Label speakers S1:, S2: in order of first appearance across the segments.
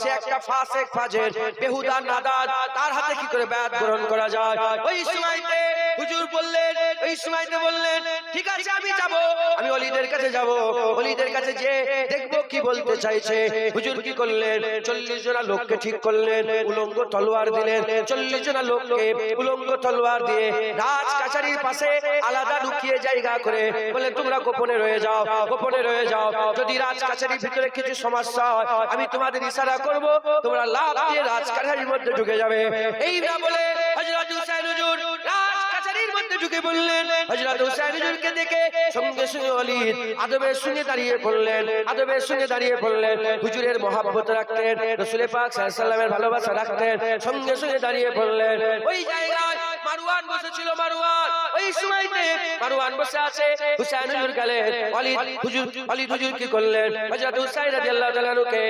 S1: সে একটা ফাসিক ফাজির বেহুদা নাদান, তার হাতে কি করে বায়াত গ্রহণ করা যায়? ওই সময়তে হুজুর বললেন, ওই সময়তে বললেন ঠিক আছে আমি যাব, আমি ওলিদের কাছে যাব, ওলিদের কাছে যে দেখব কি বলতে চাইছে। হুজুর কি করলেন? 40 জন লোককে ঠিক করলেন, উলঙ্গ তলোয়ার দিলেন। 40 জন লোককে উলঙ্গ তলোয়ার দিয়ে রাজ কাছারির পাশে আলাদা লুকিয়ে জায়গা করে বলে তোমরা গোপনে রয়ে যাও, গোপনে রয়ে যাও। যদি রাজ কাছারির ভিতরে কিছু সমস্যা হয় আমি তোমাদের ইশারা করব, তোমরা লাফ দিয়ে রাজ কাছারির মধ্যে ঢুকে যাবে। এই না বলে হযরত হুসাইন হুজুর রাজ কাছারির মধ্যে ঢুকে বললেন। হযরত হুসাইন হুজুরকে দেখে সঙ্গে সঙ্গে ওলীদ আদবের সঙ্গে দাঁড়িয়ে পড়লেন, আদবের সঙ্গে দাঁড়িয়ে পড়লেন। হুজুরের মহব্বত রাখতেন, রাসূল পাক সাল্লাল্লাহু আলাইহি ওয়াসাল্লামের ভালোবাসা রাখতেন, সঙ্গে সঙ্গে দাঁড়িয়ে পড়লেন। ওই জায়গায় মারওয়ান বসেছিল, মারওয়ান ওই সময়তে মারওয়ান বসে আছে। হুসাইন হুজুর গেলেন, ওলীদ হুজুর কি করলেন? হযরত হুসাইন রাদিয়াল্লাহু তাআলা কে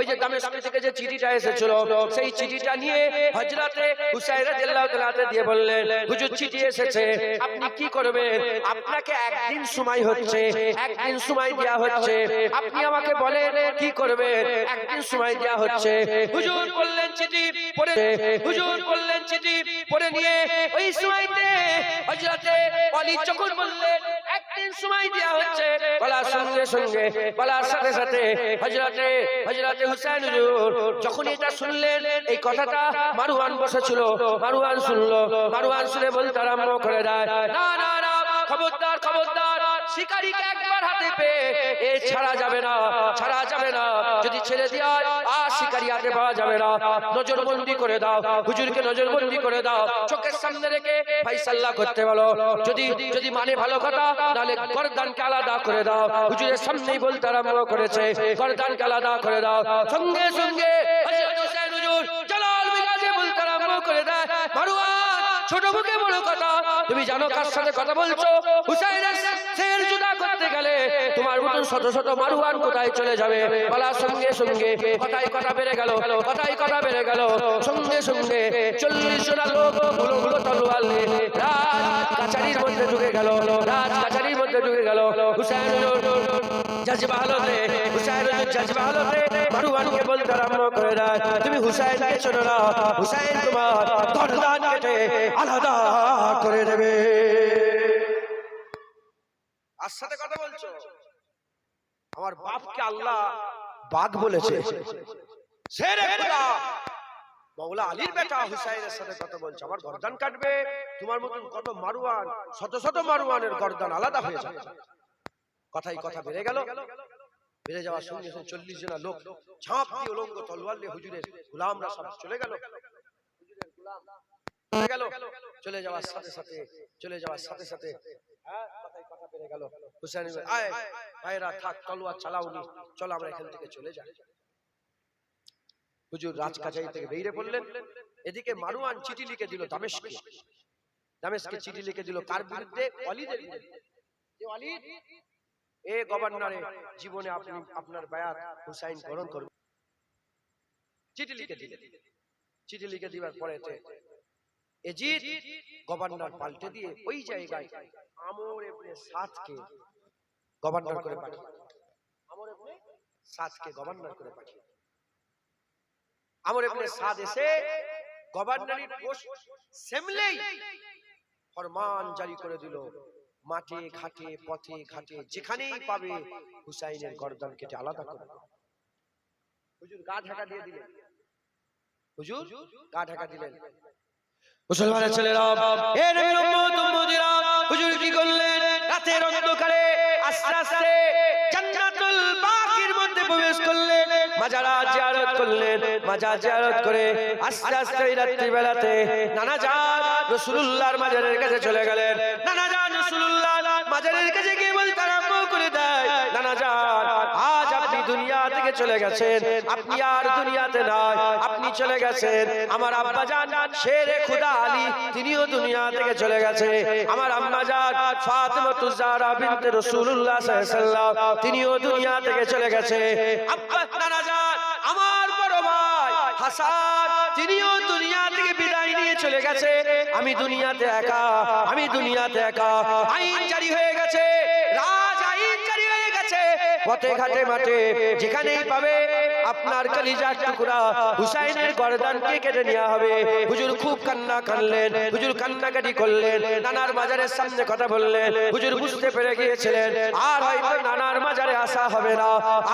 S1: ওই যে দামেস্ক থেকে যে চিঠিটা এসেছিল সেই চিঠিটা নিয়ে হযরতে হুসাইন রাদিয়াল্লাহু তাআলা দিয়ে বললেন, হুজুর চিঠি এসেছে, আপনি কি করবেন? আপনাকে একদিন সময় হচ্ছে, একদিন সময় দেয়া হচ্ছে, আপনি আমাকে বলেন কি করবেন? একদিন সময় দেয়া হচ্ছে। হুজুর বললেন চিঠি পড়ে, হুজুর বললেন চিঠি পড়ে নিয়ে ওই সময়তে হযরতে ওলীদ যখন বললেন একদিন সময় দেয়া হচ্ছে, বলার সঙ্গে সঙ্গে বলার সাথে সাথে হযরতে হুসাইন হুজুর যখন এটা শুনলেন, এই কথাটা মারওয়ান বসেছিল, মারওয়ান শুনলো, মারওয়ান শুনে বলতে আরম্ভ করে দেয়, না না না, খবরদার খবরদার, শিকারীকে একবার হাতে পেয়ে এ ছাড়া যাবে না, ছাড়া যাবে না। যদি ছেড়ে দেওয়া আর শিকারী হাতে পাওয়া যাবে না, নজরবন্দি করে দাও, হুজুরকে নজরবন্দি করে দাও, চোখের সামনে রেখে ফাইসাল্লা করতে বলো। যদি যদি মানে ভালো কথা, তাহলে গর্দানকে আলাদা করে দাও। হুজুরের সামনেই বলতে আরম্ভ করেছে, গর্দানকে আলাদা করে দাও। সঙ্গে সঙ্গে হযরত হুসাইন হুজুর জালাল মিজাজে বলতে আরম্ভ করে দেয়, মারওয়ান ছোট মুখে বড় কথা, তুমি জানো কার সাথে কথা বলছো? হুসাইনের শের জুদা করতে গেলে তোমার মতন শত শত মারওয়ান কোথায় চলে যাবে? বলার সঙ্গে সঙ্গে কথাই কথা বেড়ে গেল, কথাই কথা বেড়ে গেল। সঙ্গে সঙ্গে 40 জন লোক উলঙ্গ তলোয়ার নিয়ে রাজ কাছারির মধ্যে ঢুকে গেল, রাজ কাছারির মধ্যে ঢুকে গেল। হুসাইন জজবা হালতে, হুসাইন জজবা হালতে মারওয়ানকে বলতে আরম্ভ করে দেয়, তুমি হুসাইনকে ছোড়ো না, হুসাইন তোমার গর্দান কেটে আলাদা করে দেবে। আর সাথে কথা বলছো? আমার বাপকে আল্লাহ বাঘ বলেছে, শেরে খোদা মাওলা আলীর বেটা হুসাইনের সাথে কথা বলছে, আমার গর্দান কাটবে। তোমার মতন কত মারওয়ান, শত শত মারওয়ানের গর্দান আলাদা হয়ে যাবে। কথাই কথা বেড়ে গেল, বেড়ে যাওয়ার সঙ্গে সঙ্গে 40 জন লোক ঝাঁপ দিয়ে উলঙ্গ তলোয়ার নিয়ে হুজুরের গোলামরা সব চলে গেল, হুজুরের গোলাম চলে গেল। চলে যাওয়ার সাথে সাথে, চলে যাওয়ার সাথে সাথে কথাই কথা বেড়ে গেল। হুসাইন আয় ভাইরা থাক, তলোয়ার চালাওনি, চলো আমরা এখান থেকে চলে যাই। হুজুর রাজ কাছারি থেকে বেরিয়ে পড়লেন। এদিকে মারওয়ান চিঠি লিখে দিল দামেস্কে, দামেস্কে চিঠি লিখে দিল কার বিরুদ্ধে? ওলীদের বিরুদ্ধে। যে ওলীদ এ গভর্নরে জীবনে আপনি আপনার বায়াত হুসাইন গ্রহণ করবেন। চিঠি লিখে দিলেন। চিঠি লিখে দিবার পরেতে এজিদ গভর্নর পাল্টে দিয়ে ওই জায়গায় আমর ইবনে সাদকে গভর্নর করে পাঠিয়ে, আমর ইবনে সাদকে গভর্নর করে পাঠিয়ে, আমর ইবনে সাদ এসে গভর্নরের পোস্ট সামলেই ফরমান জারি করে দিল, মাঠে ঘাটে পথে ঘাটে যেখানেই পাবে হুসাইনের গর্দান কেটে আলাদা করে দাও। হুজুর গা ঢাকা দিয়ে দিলেন, হুজুর গা ঢাকা দিলেন। মুসলমানের ছেলেরা, এ নবীর উম্মত উম্মতিরা, হুজুর কি করলেন? রাতের অন্ধকারে আস্তে আস্তে জান্নাতুল বাকির মধ্যে প্রবেশ করলেন, মাজার জিয়ারত করলেন। মাজার জিয়ারত করে আস্তে আস্তে রাত্রি বেলাতে নানা জান রাসূলুল্লাহর মাজারের কাছে চলে গেলেন। নানা জান রাসূলুল্লাহর মাজারের কাছে গিয়ে বলতে আরম্ভ করে দেয়, নানা জান আজ আপনি দুনিয়া থেকে চলে গেছেন, আপনি আর দুনিয়াতে নাই, আপনি চলে গেছেন। আমার আব্বা জান শেরে খোদা আলী তিনিও দুনিয়া থেকে চলে গেছে। আমার আম্মা জান ফাতেমাতুজ জাহরা বিনতে রাসূলুল্লাহ সাল্লাল্লাহু আলাইহি ওয়াসাল্লাম তিনিও দুনিয়া থেকে চলে গেছে। আব্বা নানা জান আমার বড় ভাই হাসান তিনিও দুনিয়া থেকে বিদায় নিয়ে চলে গেছে। আমি দুনিয়াতে একা, আমি দুনিয়াতে একা। আইন জারি হয়ে গেছে, রাজ আইন জারি হয়ে গেছে। পথে ঘাটে মাঠে যেখানেই পাবে আপনার কলিজার টুকরা হুসাইনের গর্দানকে কেটে নেওয়া হবে। হুজুর খুব কান্না কাঁদলেন, হুজুর কান্নাকাটি করলেন, নানার মাজারের সামনে কথা বললেন। হুজুর বুঝতে পেরে গিয়েছিলেন আর হয়তো নানার মাজারে আসা হবে না,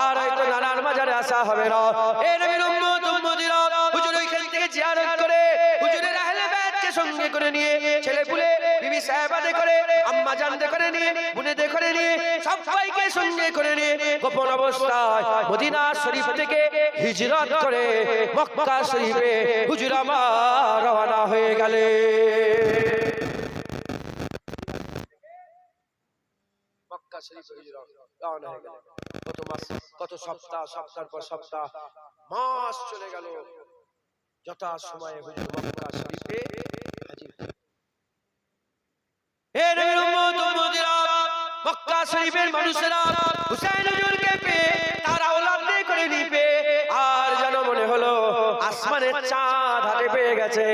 S1: আর হয়তো নানার মাজারে আসা হবে না। এই নবীর উম্মত উম্মতিরা হুজুর ওইখান থেকে জিয়ারত করে হুজুরের আহলে বাইতকে সঙ্গে করে নিয়ে, ছেলে পুলে বিবি সাহেবাদে করে, আম্মা জানতে করে নিয়ে, বুনেদে করে নিয়ে, সবাইকে সঙ্গে করে নিয়ে গোপন অবস্থায় মদিনা শরীফ থেকে হিজরত করে মক্কা শরীফে হুজুর আমার রওনা হয়ে গেলেন। মক্কা শরীফে হুজুর রওনা হয়ে গেলেন। কত মাস, কত সপ্তাহ, সপ্তাহের পর সপ্তাহ, মাস চলে গেল। যথা সময়ে হুজুর মক্কা শরীফে হাজির। হে নবীর উম্মত উম্মতিরা, মক্কা শরীফের মানুষেরা হুসাইন হুজুরকে পেয়ে তারা ওলাদে করে নিবে। আর যেন মনে হলো আসমানের চাঁদ হাতে পেয়ে গেছে,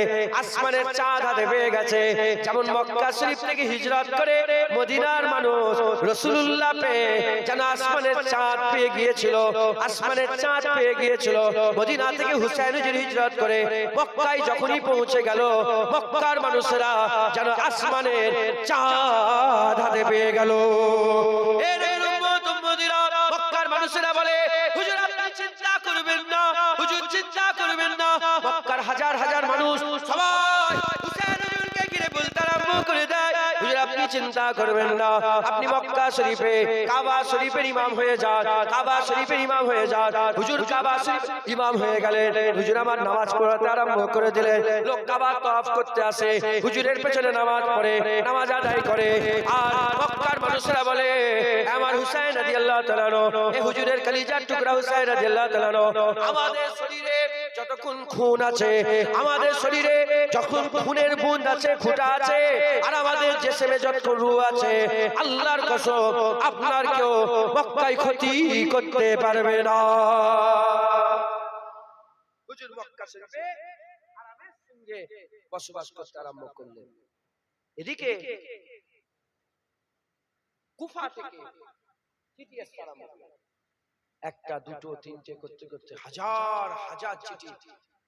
S1: আসমানের চাঁদ হাতে পেয়ে গেছে। যেমন মক্কা শরীফ থেকে হিজরত করে মদিনার মানুষ রাসূলুল্লাহ পেয়ে যেন আসমানের চাঁদ পেয়ে গিয়েছিল, আসমানের চাঁদ পেয়ে গিয়েছিল। মদিনা থেকে হুসাইন হুজুর হিজরত করে মক্কায় যখনই পৌঁছে গেল, মক্কার মানুষেরা যেন আসমানের চাঁদ হাতে পেয়ে গেল। এর উম্মত উম্মতিরা, মক্কার মানুষেরা বলে হুজুর আপনি চিন্তা করবেন না, হুজুর চিন্তা করবেন না। মক্কার হাজার হাজার মানুষ সবাই হুসাইন হুজুরকে ঘিরে বলতে আরম্ভ করে দেয়, হুজুর আপনি চিন্তা করবেন না, আপনি মক্কা শরীফে কাবা শরীফের ইমাম হয়ে যান, কাবা শরীফের ইমাম হয়ে যান। হুজুর কাবা শরীফ ইমাম হয়ে গেলেন। হুজুর আমার নামাজ পড়াতে আরম্ভ করে দিলেন। লোক কাবা তওয়াফ করতে আসে, হুজুরের পেছনে নামাজ পড়ে, নামাজ আদায় করে। আর মক্কার মানুষরা বলে আমার হুসাইন রাদিয়াল্লাহু তাআলা আনহু, এই হুজুরের কলিজার টুকরা হুসাইন রাদিয়াল্লাহু তাআলা আনহু, আমাদের শরীরে যতক্ষণ খুন আছে, আমাদের শরীরে যখন খুনের বুঁদ আছে, ফুটা আছে, আর আমাদের জিসমে যতক্ষণ রূহ আছে, আল্লাহর কসম আপনার কেউ মক্কায় ক্ষতি করতে পারবে না। হুজুর মক্কা শরীফে আরামের সঙ্গে বসবাস করতে আরম্ভ করলেন। এদিকে কুফা থেকে চিঠি আসতে আরম্ভ করলেন। একটা, দুটো, তিনটে করতে করতে হাজার হাজার চিঠি,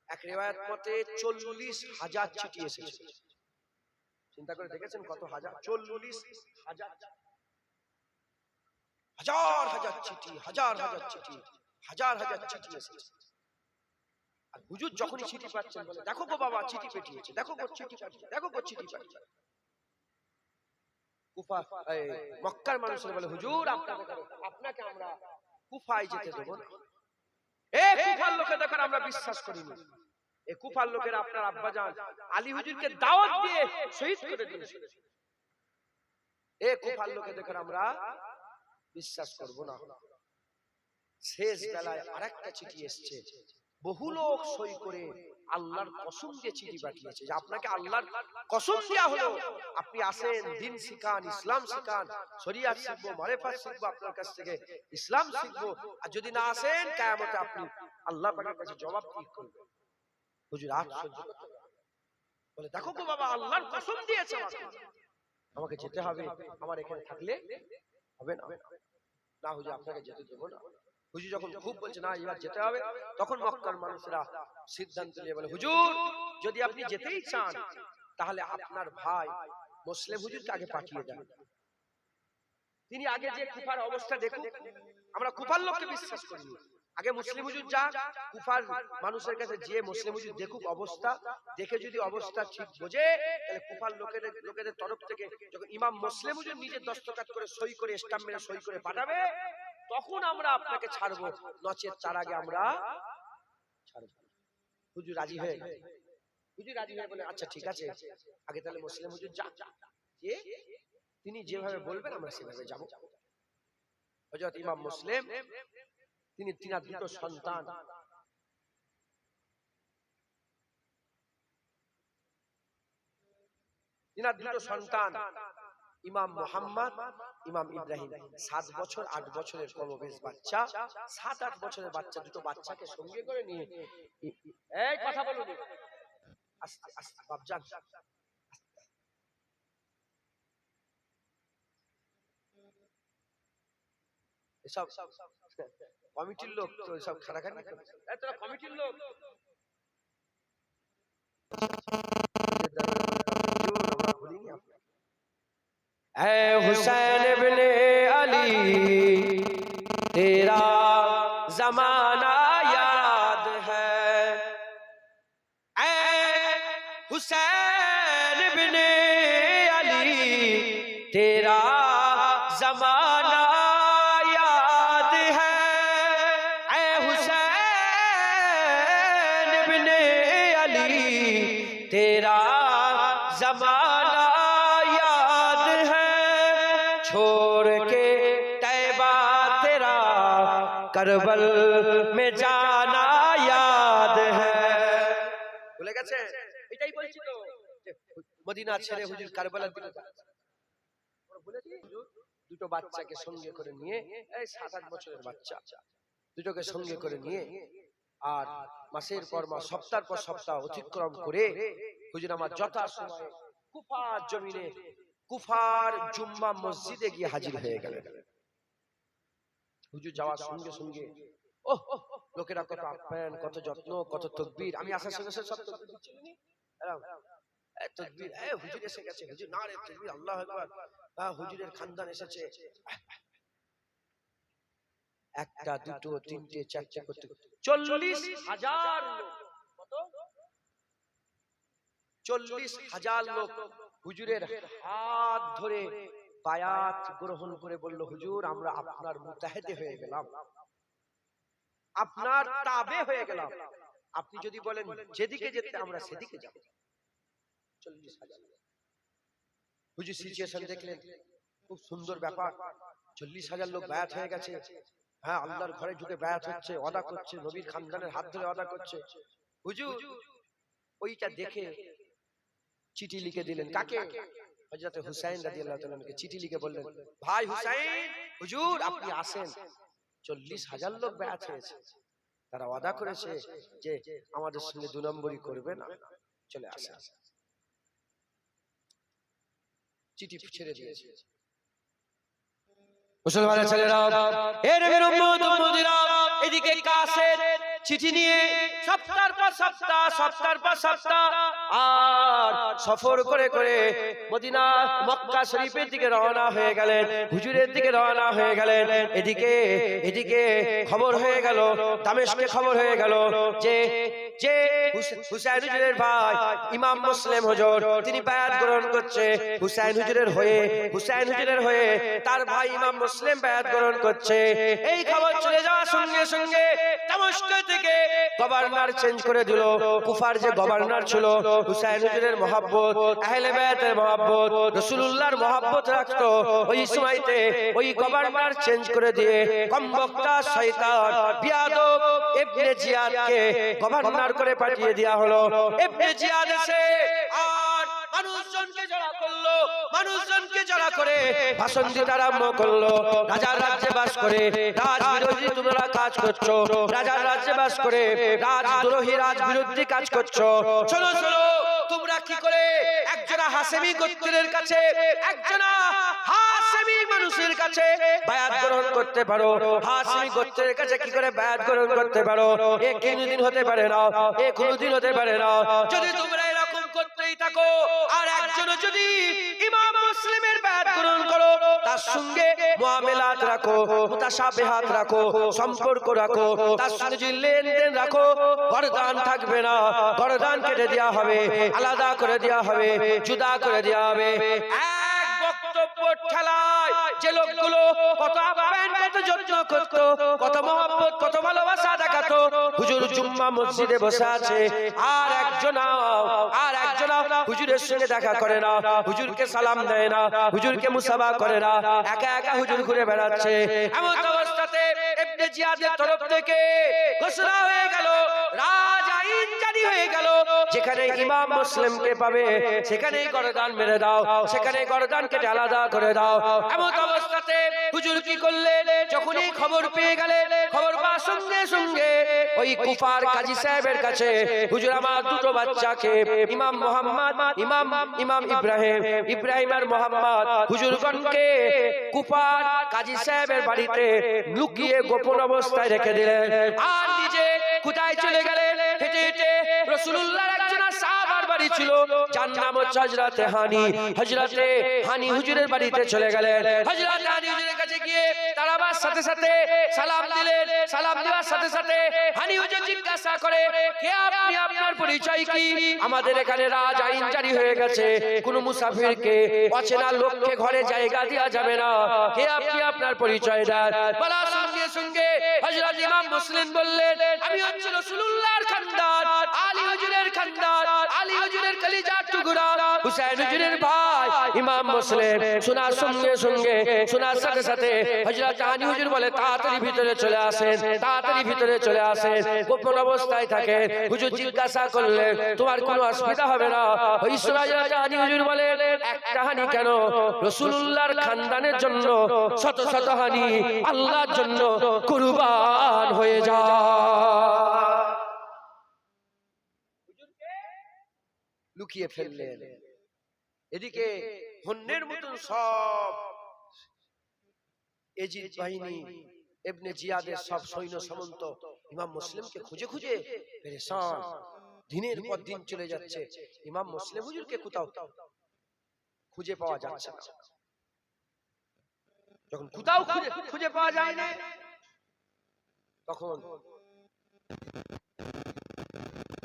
S1: এক রিওয়ায়াত মতে 40,000 চিঠি এসেছে। চিন্তা করে দেখেছেন কত হাজার? 40,000, হাজার হাজার চিঠি, হাজার হাজার চিঠি, হাজার হাজার চিঠি এসেছে। আর হুজুর যখনই চিঠি পাচ্ছেন বলে দেখো গো বাবা চিঠি পাঠিয়েছে, দেখো গো চিঠি পাঠিয়েছে, দেখো গো চিঠি পাঠিয়েছে। কুফা মক্কার মানুষরা বলে হুজুর আপনাকে আমরা কুফায় যেতে দেব না। এই কুফার লোকের দেখেন আমরা বিশ্বাস করি না। এই কুফার লোকেরা আপনার আব্বাজান আলী হুজুরকে দাওয়াত দিয়ে শহীদ করে দিয়েছিল। এই কুফার লোকের দেখেন আমরা বিশ্বাস করব না। শেষ বেলায় আরেকটা চিঠি এসেছে, বহু লোক সই করে আল্লাহর কসম দিয়ে চিঠি পাঠিয়েছে যে আপনাকে আল্লাহর কসম দেয়া হলো, আপনি আসেন, দিন শিখান, ইসলাম শিখান, শরিয়াত শিখবো, মারিফাত শিখবো আপনার কাছ থেকে, ইসলাম শিখবো। আর যদি না আসেন কিয়ামতে আপনি আল্লাহ পাকের কাছে জবাবদিহি করবেন। হুজুর আর সহ্য করতে পারলেন না। বলে দেখো গো বাবা আল্লাহর কসম দিয়েছে আমাকে যেতে হবে, আমার এখানে থাকলে হবে না। না হুজুর আপনাকে যেতে দেবো না। হুজুর যখন খুব বলছে না এবার যেতে হবে, তখন মক্কার মানুষরা সিদ্ধান্ত নিয়ে বলে হুজুর যদি আপনি যেতেই চান তাহলে আপনার ভাই মুসলিম হুজুরকে আগে পাঠিয়ে দেন, তিনি আগে যে কুফার অবস্থা দেখুন। আমরা কুফার লোককে বিশ্বাস করি, আগে মুসলিম হুজুর যা, কুফার মানুষের কাছে যে মুসলিম হুজুর দেখুক অবস্থা, দেখে যদি অবস্থা ঠিক বোঝে তাহলে কুফার লোকেদের তরফ থেকে যখন ইমাম মুসলিম হুজুর নিজে দস্তখত করে সই করে স্টাম্প মেরে সই করে পাঠাবে তখন আমরা আপনাকে ছাড়বো, নচেত তার আগে আমরা ছাড়বো। হুজুর রাজি হয়ে গেল। হুজুর রাজি হয়ে বলে আচ্ছা ঠিক আছে, আগে তাহলে মুসলিম হুজুর যা, যে তিনি যেভাবে বলবেন আমরা সেভাবে যাব। হযরত ইমাম মুসলিম তিনি তিনার দুটো সন্তান, ইমাম মুহাম্মদ, ইমাম ইব্রাহিম, 7 বছর 8 বছরের কমবেশ বাচ্চা, 7-8 বছরের বাচ্চা, দুটো বাচ্চাকে সঙ্গে করে নিয়ে, এই কথা বলুন আস্তে আস্তে বাপজান, এসব কমিটির লোক তো সব খারাখানি তোরা কমিটির লোক ऐ हुसैन इब्ने अली तेरा जमाना याद है ऐ हुसैन इब्ने अली तेरा जमाना याद है ऐ हुसैन इब्ने अली तेरा जमाना याद है छोड़ के तैबा तेरा करबल में जाना याद है ভুলে গেছে এটাই বলছি তো মদিনা ছেড়ে হুজুর কারবালার দিকে যাচ্ছে বলেছি দুটো বাচ্চাকে সঙ্গে করে নিয়ে এই 7-8 বছরের বাচ্চা দুটোকে সঙ্গে করে নিয়ে আর মাসের পর মাস সপ্তাহের পর সপ্তাহ অতিক্রম করে হুজুর আমার যথাসময়ে কুফার জমিনে কুফার জুম্মা মসজিদে গিয়ে হাজির হয়ে গেলেন হুজুর যাওয়ার সঙ্গে সঙ্গে ওহ লোকেরা কত আপ্যায়ন কত যত্ন কত তাকবীর আমি আসার সঙ্গে সঙ্গে সব তাকবীর দিচ্ছিলেন এই তাকবীর এই হুজুর এসে গেছে হুজুর নারে তাকবীর আল্লাহু আকবার হুজুরের খানদান এসেছে একটা দুটো তিনটে চারটে করতে 40,000 লোক কত 40,000 লোক হুজুরের হাত ধরে বায়াত গ্রহণ করে বলল হুজুর আমরা আপনার মুতাহিদে হয়ে গেলাম আপনার তাবে হয়ে গেলাম আপনি যদি বলেন যেদিকে যেতে আমরা সেদিকে যাব 40,000 হুজুর সিচুয়েশন দেখলেন খুব সুন্দর ব্যাপার 40,000 লোক বায়াত হয়ে গেছে হ্যাঁ আল্লাহর ঘরে ঢুকে বায়াত হচ্ছে ওয়াদা করছে নবীর খানদানের হাত ধরে ওয়াদা করছে হুজুর ওইটা দেখে চিঠি লিখে দিলেন কাকে হযরত হুসাইন রাদিয়াল্লাহু তাআলা কে চিঠি লিখে বললেন ভাই হুসাইন হুজুর আপনি আসেন 40,000 লোক বায়াত হয়েছে তারা ওয়াদা করেছে যে আমাদের সঙ্গে দুই নম্বরই করবে না চলে আসেন চিঠি ছেড়ে দিয়েছে মুসলমানের ছেলেরা এ নবীর উম্মত উম্মতিরা এদিকে কাসের চিঠি নিয়ে সপ্তাহের পর সপ্তাহ সপ্তাহের পর সপ্তাহ আর সফর করে করে মদিনা মক্কা শরীফের দিকে রওনা হয়ে গেলেন হুজুরের দিকে রওনা হয়ে গেলেন এদিকে খবর হয়ে গেল দামেস্কে খবর হয়ে গেল যে যে হুসাইন হুজুরের ভাই ইমাম মুসলিম হুজুর তিনি বায়াত গ্রহণ করছে হুসাইন হুজুরের হয়ে তার ভাই ইমাম মুসলিম বায়াত গ্রহণ করছে এই খবর চলে যাওয়ার সঙ্গে সঙ্গে দামেস্ক থেকে গভর্নর চেঞ্জ করে দিল কুফার যে গভর্নর ছিল হুসাইন হুজুরের মহব্বত আহলে বায়াতের মহব্বত রাসূলুল্লাহর মহব্বত রাখতো ওই সময়তে ওই গভর্নর চেঞ্জ করে দিয়ে কমবক্তা শয়তান বিয়াদব ইবনে জিয়াদকে গভর্নর করে পাঠিয়ে দেয়া হলো ইবনে জিয়াদ এসে আর মানুষজনকে জড়া করে ভাষণ দিতে আরম্ভ করলো রাজার রাজ্যে বাস করে রাজ বিরোধী তোমরা কাজ করছো রাজার রাজ্যে বাস করে রাজদ্রোহী রাজ বিরোধী কাজ করছো চলো তোমরা কি করে একজনা হাশেমি গোত্রের কাছে একজনা হাশেমি মানুষের কাছে বায়াত গ্রহণ করতে পারো হাশেমি গোত্রের কাছে কি করে বায়াত গ্রহণ করতে পারো এ কোনদিন হতে পারে না যদি তোমরা এরকম করতেই থাকো আর একজন যদি ইমাম মুসলিমের বায়াত গ্রহণ করো তার সঙ্গে মুআমালাত রাখো মুতাশাবিহাত রাখো সম্পর্ক রাখো তার সঙ্গে যদি লেনদেন রাখো গর্দান থাকবে না গর্দান কেটে দেওয়া হবে আলাদা করে দেওয়া হবে জুদা করে দেওয়া হবে এক বক্তব্য ঠেলায় যে লোকগুলো কত আপ্যায়ন কত যত্ন করতো কত মহব্বত কত ভালোবাসা দেখাতো হুজুর জুম্মা মসজিদে বসে আছে আর একজন হুজুরের সঙ্গে দেখা করে না হুজুরকে সালাম দেয় না হুজুরকে মুসাফা করে না একা একা হুজুর ঘুরে বেড়াচ্ছে এমন অবস্থাতে ইবনে জিয়াদের তরফ থেকে ঘোষণা হয়ে গেল রাজ আইন জারি হয়ে গেল যেখানে ইমাম মুসলিমকে পাবে সেখানেই গর্দান মেরে দাও সেখানে গর্দান কেটে আলাদা করে দাও এমন অবস্থাতে হুজুর কি করলেন, যখনই খবর পেয়ে গেলেন, খবর পাওয়ার সঙ্গে সঙ্গে ওই কুফার কাজী সাহেবের কাছে হুজুর আমার দুটো বাচ্চাকে ইমাম মোহাম্মদ, ইমাম ইব্রাহিম আর মোহাম্মদ হুজুরগণকে কুফার কাজী সাহেবের বাড়িতে লুকিয়ে গোপন অবস্থায় রেখে দিলেন। আর নিজে কোথায় চলে গেলেন? হেঁটে হেঁটে রাসূলুল্লাহর একজন সাহাবার বাড়ি ছিল, যার নাম হচ্ছে হযরতে হানি হুজুরের বাড়িতে চলে গেলেন। হযরতে হানি হুজুরের কাছে গিয়ে তারাবার সাথে সাথে সালাম দিলেন। সালাম দেওয়ার সাথে সাথে হানি হুজুর জিজ্ঞাসা করে, কে আপনি, আপনার পরিচয় কি? আমাদের এখানে রাজ আইন জারি হয়ে গেছে, কোন মুসাফিরকে অচেনা লোককে ঘরে জায়গা দেওয়া যাবে না। কে আপনি, আপনার পরিচয় দেন। বলার সঙ্গে সঙ্গে হযরত ইমাম মুসলিম বললেন, আমি হচ্ছে রাসূলুল্লাহর খানদান, আলী হুজুরের খানদান, আলী হুজুরের কলিজার টুকরা, হুসাইন হুজুরের ভাই ইমাম মুসলিম। শোনার সঙ্গে সঙ্গে, শোনার সাথে সাথে হযরত হানি হুজুর বলে, তাড়াতাড়ি ভিতরে চলে আসেন, তাড়াতাড়ি ভিতরে চলে আসেন। গোপন অবস্থায় থাকে। হুজুর জিজ্ঞাসা করলেন, তোমার কোনো অসুবিধা হবে না? ওই সময় হযরত হানি হুজুর বলেন, একটা হানি কেন, রাসূলুল্লাহর খানদানের জন্য শত শত হানি আল্লাহর জন্য কুরবান হয়ে যায়। লুকিয়ে ফেললেন। এদিকে হন্যের মতন সব এজিদ বাহিনী, ইবনে জিয়াদের সব সৈন্য সামন্ত ইমাম মুসলিমকে খুঁজে খুঁজে পেরেশান। দিনের পর দিন চলে যাচ্ছে, ইমাম মুসলিম হুজুরকে কোথাও খুঁজে পাওয়া যাচ্ছে না। যখন কোথাও খুঁজে পাওয়া যায় না, তখন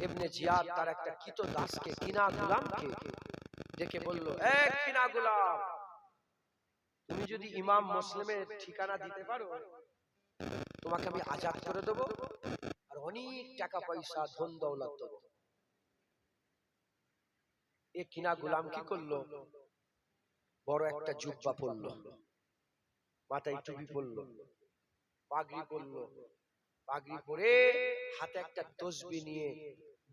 S1: ইবনে জিয়াদ তার একটা কিত দাসকে, কিনা গোলামকে ডেকে বলল, এক কিনা গোলাম, তুমি যদি ইমাম মুসলিমের ঠিকানা দিতে পারো, তোমাকে আমি আজাদ করে দেবো আর অনেক টাকা পয়সা ধন দৌলত দেবো। এ কিনা গোলাম কি করলো, বড় একটা জুব্বা পরলো, মাথায় টুপি পরলো, পাগড়ি পরলো, পাগড়ি পরে হাতে একটা তসবিহ নিয়ে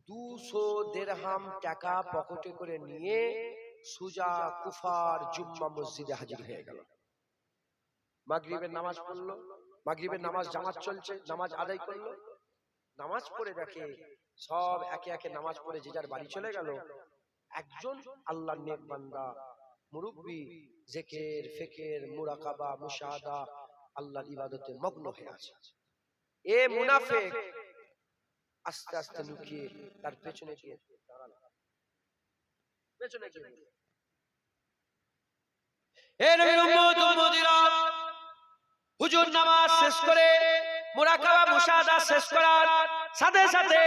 S1: 200 দিরহাম টাকা পকেটে করে নিয়ে সুজা কুফার জুম্মা মসজিদে হাজির হয়ে গেল। মাগরিবের নামাজ পড়লো, মাগরিবের নামাজ জামাত চলছে, নামাজ আদায় করলো। নামাজ পড়ে দেখে সব একে একে নামাজ পড়ে যে যার বাড়ি চলে গেল। একজন আল্লাহর নেক বান্দা, মুরব্বি, জিকির, ফিকির, মুরাকাবা, মুশাহাদা, আল্লাহর ইবাদতে মগ্ন হয়ে আছে। এ মুনাফিক আস্তে আস্তে লুকিয়ে তার পেছনে গিয়ে দাঁড়ালো। পেছনে গিয়ে, এ নবীর উম্মত উম্মতিরা, হুজুর নামাজ শেষ করে মুরাকাবা মুশাহাদা শেষ করার সাথে সাথে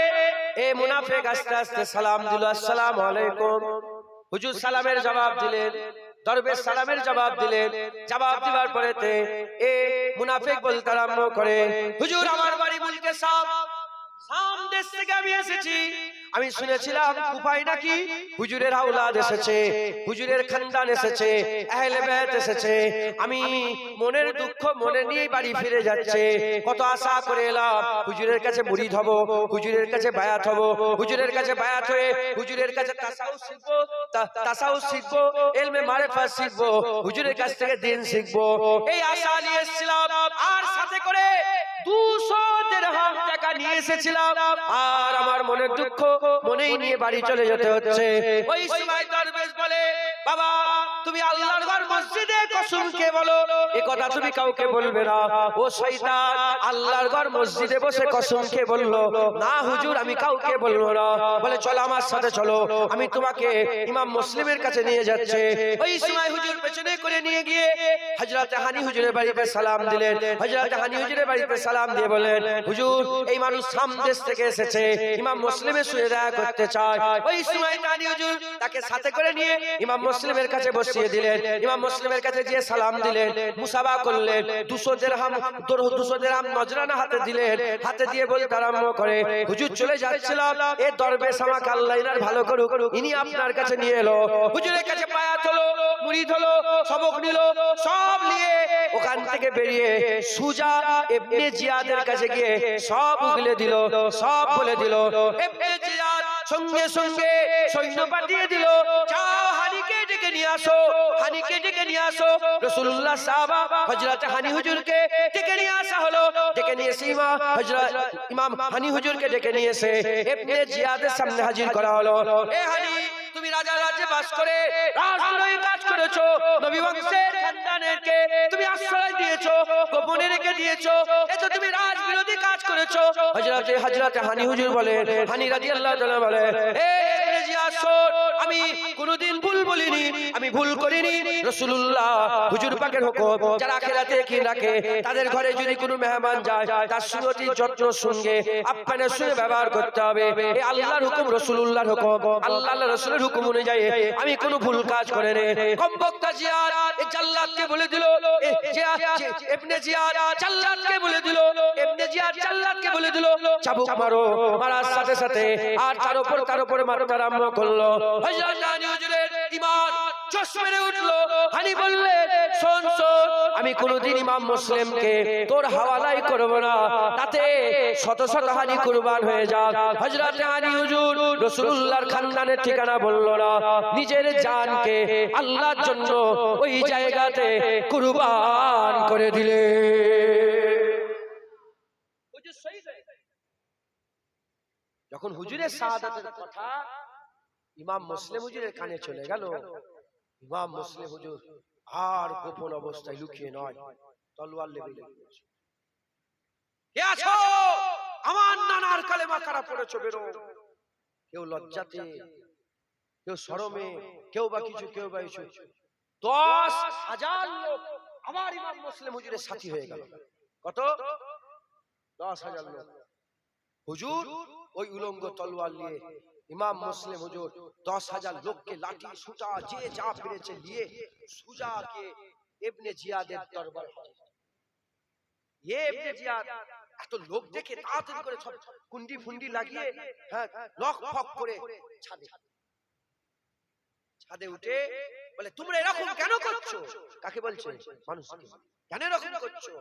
S1: এ মুনাফিক আস্তে আস্তে সালাম দিল, আসসালামু আলাইকুম। হুজুর সালামের জবাব দিলেন, দরবেশ সালামের জবাব দিলেন। জবাব দেওয়ার পরেতে এ মুনাফিক বলতে আরম্ভ করে, হুজুর আমার বাড়ি মুলকে শাম, শাম দেশ থেকে আমি এসেছি। আমি শুনেছিলাম কুফায় নাকি হুজুরের আওলাদ এসেছে, হুজুরের খানদান এসেছে, আহলে বাইত এসেছে। আমি মনের দুঃখ মনে নিয়ে বাড়ি ফিরে যাচ্ছে। কত আশা করে এলাম হুজুরের কাছে মুরিদ হব, হুজুরের কাছে বায়াত হব, হুজুরের কাছে বায়াত হয়ে হুজুরের কাছে তাসাউফ শিখবো, ইলমে মারিফাত শিখবো, হুজুরের কাছ থেকে দ্বীন শিখবো। এই আশা নিয়ে এসেছিলাম, আর সাথে করে 200 দিরহাম টাকা নিয়ে এসেছিলাম। আর আমার মনের দুঃখ মনেই নিয়ে বাড়ি চলে যেতে হচ্ছে। ওই সময় দরবেশ বলে, বাবা তুমি আল্লাহর ঘর মসজিদে কসম খেয়ে বলো, এই কথা তুমি কাউকে বলবে না। ও শয়তান আল্লাহর ঘর মসজিদে বসে কসম খেয়ে বললো, না হুজুর আমি কাউকে বলবো না। বলে চলো আমার সাথে চলো, আমি তোমাকে ইমাম মুসলিমের কাছে নিয়ে যাচ্ছে। ওই সময় হুজুর পেছনে করে নিয়ে গিয়ে হযরত হানি হুজুরের বাড়িতে সালাম দিলেন। হযরত হানি হুজুরের বাড়িতে সালাম দিয়ে বলেন, হুজুর এই মানুষ শাম দেশ থেকে এসেছে, ইমাম মুসলিমের সঙ্গে দেখা করতে চায়। ওই সময় হানি হুজুর তাকে সাথে করে নিয়ে ইমাম মুসলিমের কাছে বসিয়ে দিলেন। ইমাম মুসলিমের কাছে গিয়ে সালাম দিলেন, মুসাফা করলেন, 200 দিরহাম নজরানা হাতে দিলেন। হাতে দিয়ে বলতে আরম্ভ করে, হুজুর চলে যাচ্ছিলাম, এ দরবেশ আমাকে আল্লাহ ইনার ভালো করুক, ইনি আপনার কাছে নিয়ে এলো। হুজুরের কাছে বায়াত হলো, মুরিদ হলো, সবক নিল, সব নিয়ে ওখান থেকে বেরিয়ে সুজা ইবনে জিয়াদের কাছে গিয়ে সব উগলে দিল, সব বলে দিল। ইবনে জিয়াদ সঙ্গে সঙ্গে সৈন্য পাঠিয়ে দিল, যাও হানিকে ডেকে নিয়ে নিয়ে আসো, হানিকে ডেকে নিয়ে আসো। রাসূলুল্লাহ সাহাবা হযরত হানি হুজুরকে ডেকে নিয়ে আসা হলো। ডেকে নিয়ে এসে ইমাম হানি হুজুরকে ডেকে নিয়ে এসে ইবনে জিয়াদের সামনে হাজির করা হলো। এ হানি, তুমি রাজা রাজ্যে বাস করে রাজদ্রোহী কাজ করেছো, নবী বংশের খানদানকে তুমি আশ্রয় দিয়েছো, গোপনে রেখে দিয়েছো, এ তো তুমি রাজবিরোধী কাজ করেছো। হযরত হানি হুজুর বলে, হানি রাদিয়াল্লাহু তাআলা বলে, এ ইবনে জিয়াদ শোন, আমি কোনোদিন ভুল বলিনি, আমি ভুল করিনি। রাসূলুল্লাহ হুজুর পাকের হুকুম, যারা আখিরাতে ইয়াকিন রাখে তাদের ঘরে যদি কোনো মেহমান যায় তার সুন্নতি যত্ন সঙ্গে আপ্যায়নের সঙ্গে ব্যবহার করতে হবে। এই আল্লাহর হুকুম, রাসূলুল্লাহর হুকুম, আল্লাহর রাসূলের হুকুম অনুযায়ী আমি কোনো ভুল কাজ করে নে। কমবক্তা জিয়াদ এই জাল্লাদকে বলে দিল, ইবনে জিয়াদ জাল্লাদকে বলে দিল, ইবনে জিয়াদ জাল্লাদকে বলে দিল চাবুক মারো। মারার সাথে সাথে আর তার উপর মারতে আরম্ভ করলো। হযরত হানি হুজুরের ঈমান জোশ মেরে উঠলো। হানি বললেন, শোন শোন, আমি কোনোদিন ইমাম মুসলিমকে তোর হাওয়ালাই করব না, তাতে শত শত হানি কুরবান হয়ে যাক। হযরত হানি হুজুর রাসূলুল্লাহর খানদানের ঠিকানা বলল না, নিজের জানকে আল্লাহর জন্য ওই জায়গাতে কুরবান করে দিলে। যখন হুজুরের শাহাদাতের কথা ইমাম মুসলিম হুজুরের কানে চলে গেল, ইমাম মুসলিম হুজুর আর গোপন অবস্থায় লুকিয়ে নয়, তলোয়ার লেগে গেছে। কে আছো? আমার নানার কালেমা কারা পড়েছো, বেরো। কেউ লজ্জাতে, কেউ শরমে, কেউ বা কিছু, কেউ বা কিছু। 10,000 লোক আবার ইমাম মুসলিম হুজুরের সাথী হয়ে গেল। কত? 10,000 লোক। হুজুর ওই উলঙ্গ তলোয়ার নিয়ে ইমাম মুসলিম হুজুর 10,000 লোককে লাঠি সুটা যে যা পেরেছে নিয়ে সুজাকে ইবনে জিয়াদের দরবারে হাজির। ইবনে জিয়াদ এত লোক দেখে তাড়াতাড়ি করে সব কুন্ডি ফুন্ডি লাগিয়ে লক ফক করে ছাদে উঠে বলে, তোমরা এরকম কেন করছো? কাকে বলছে? মানুষকে। কেন এরকম করছো?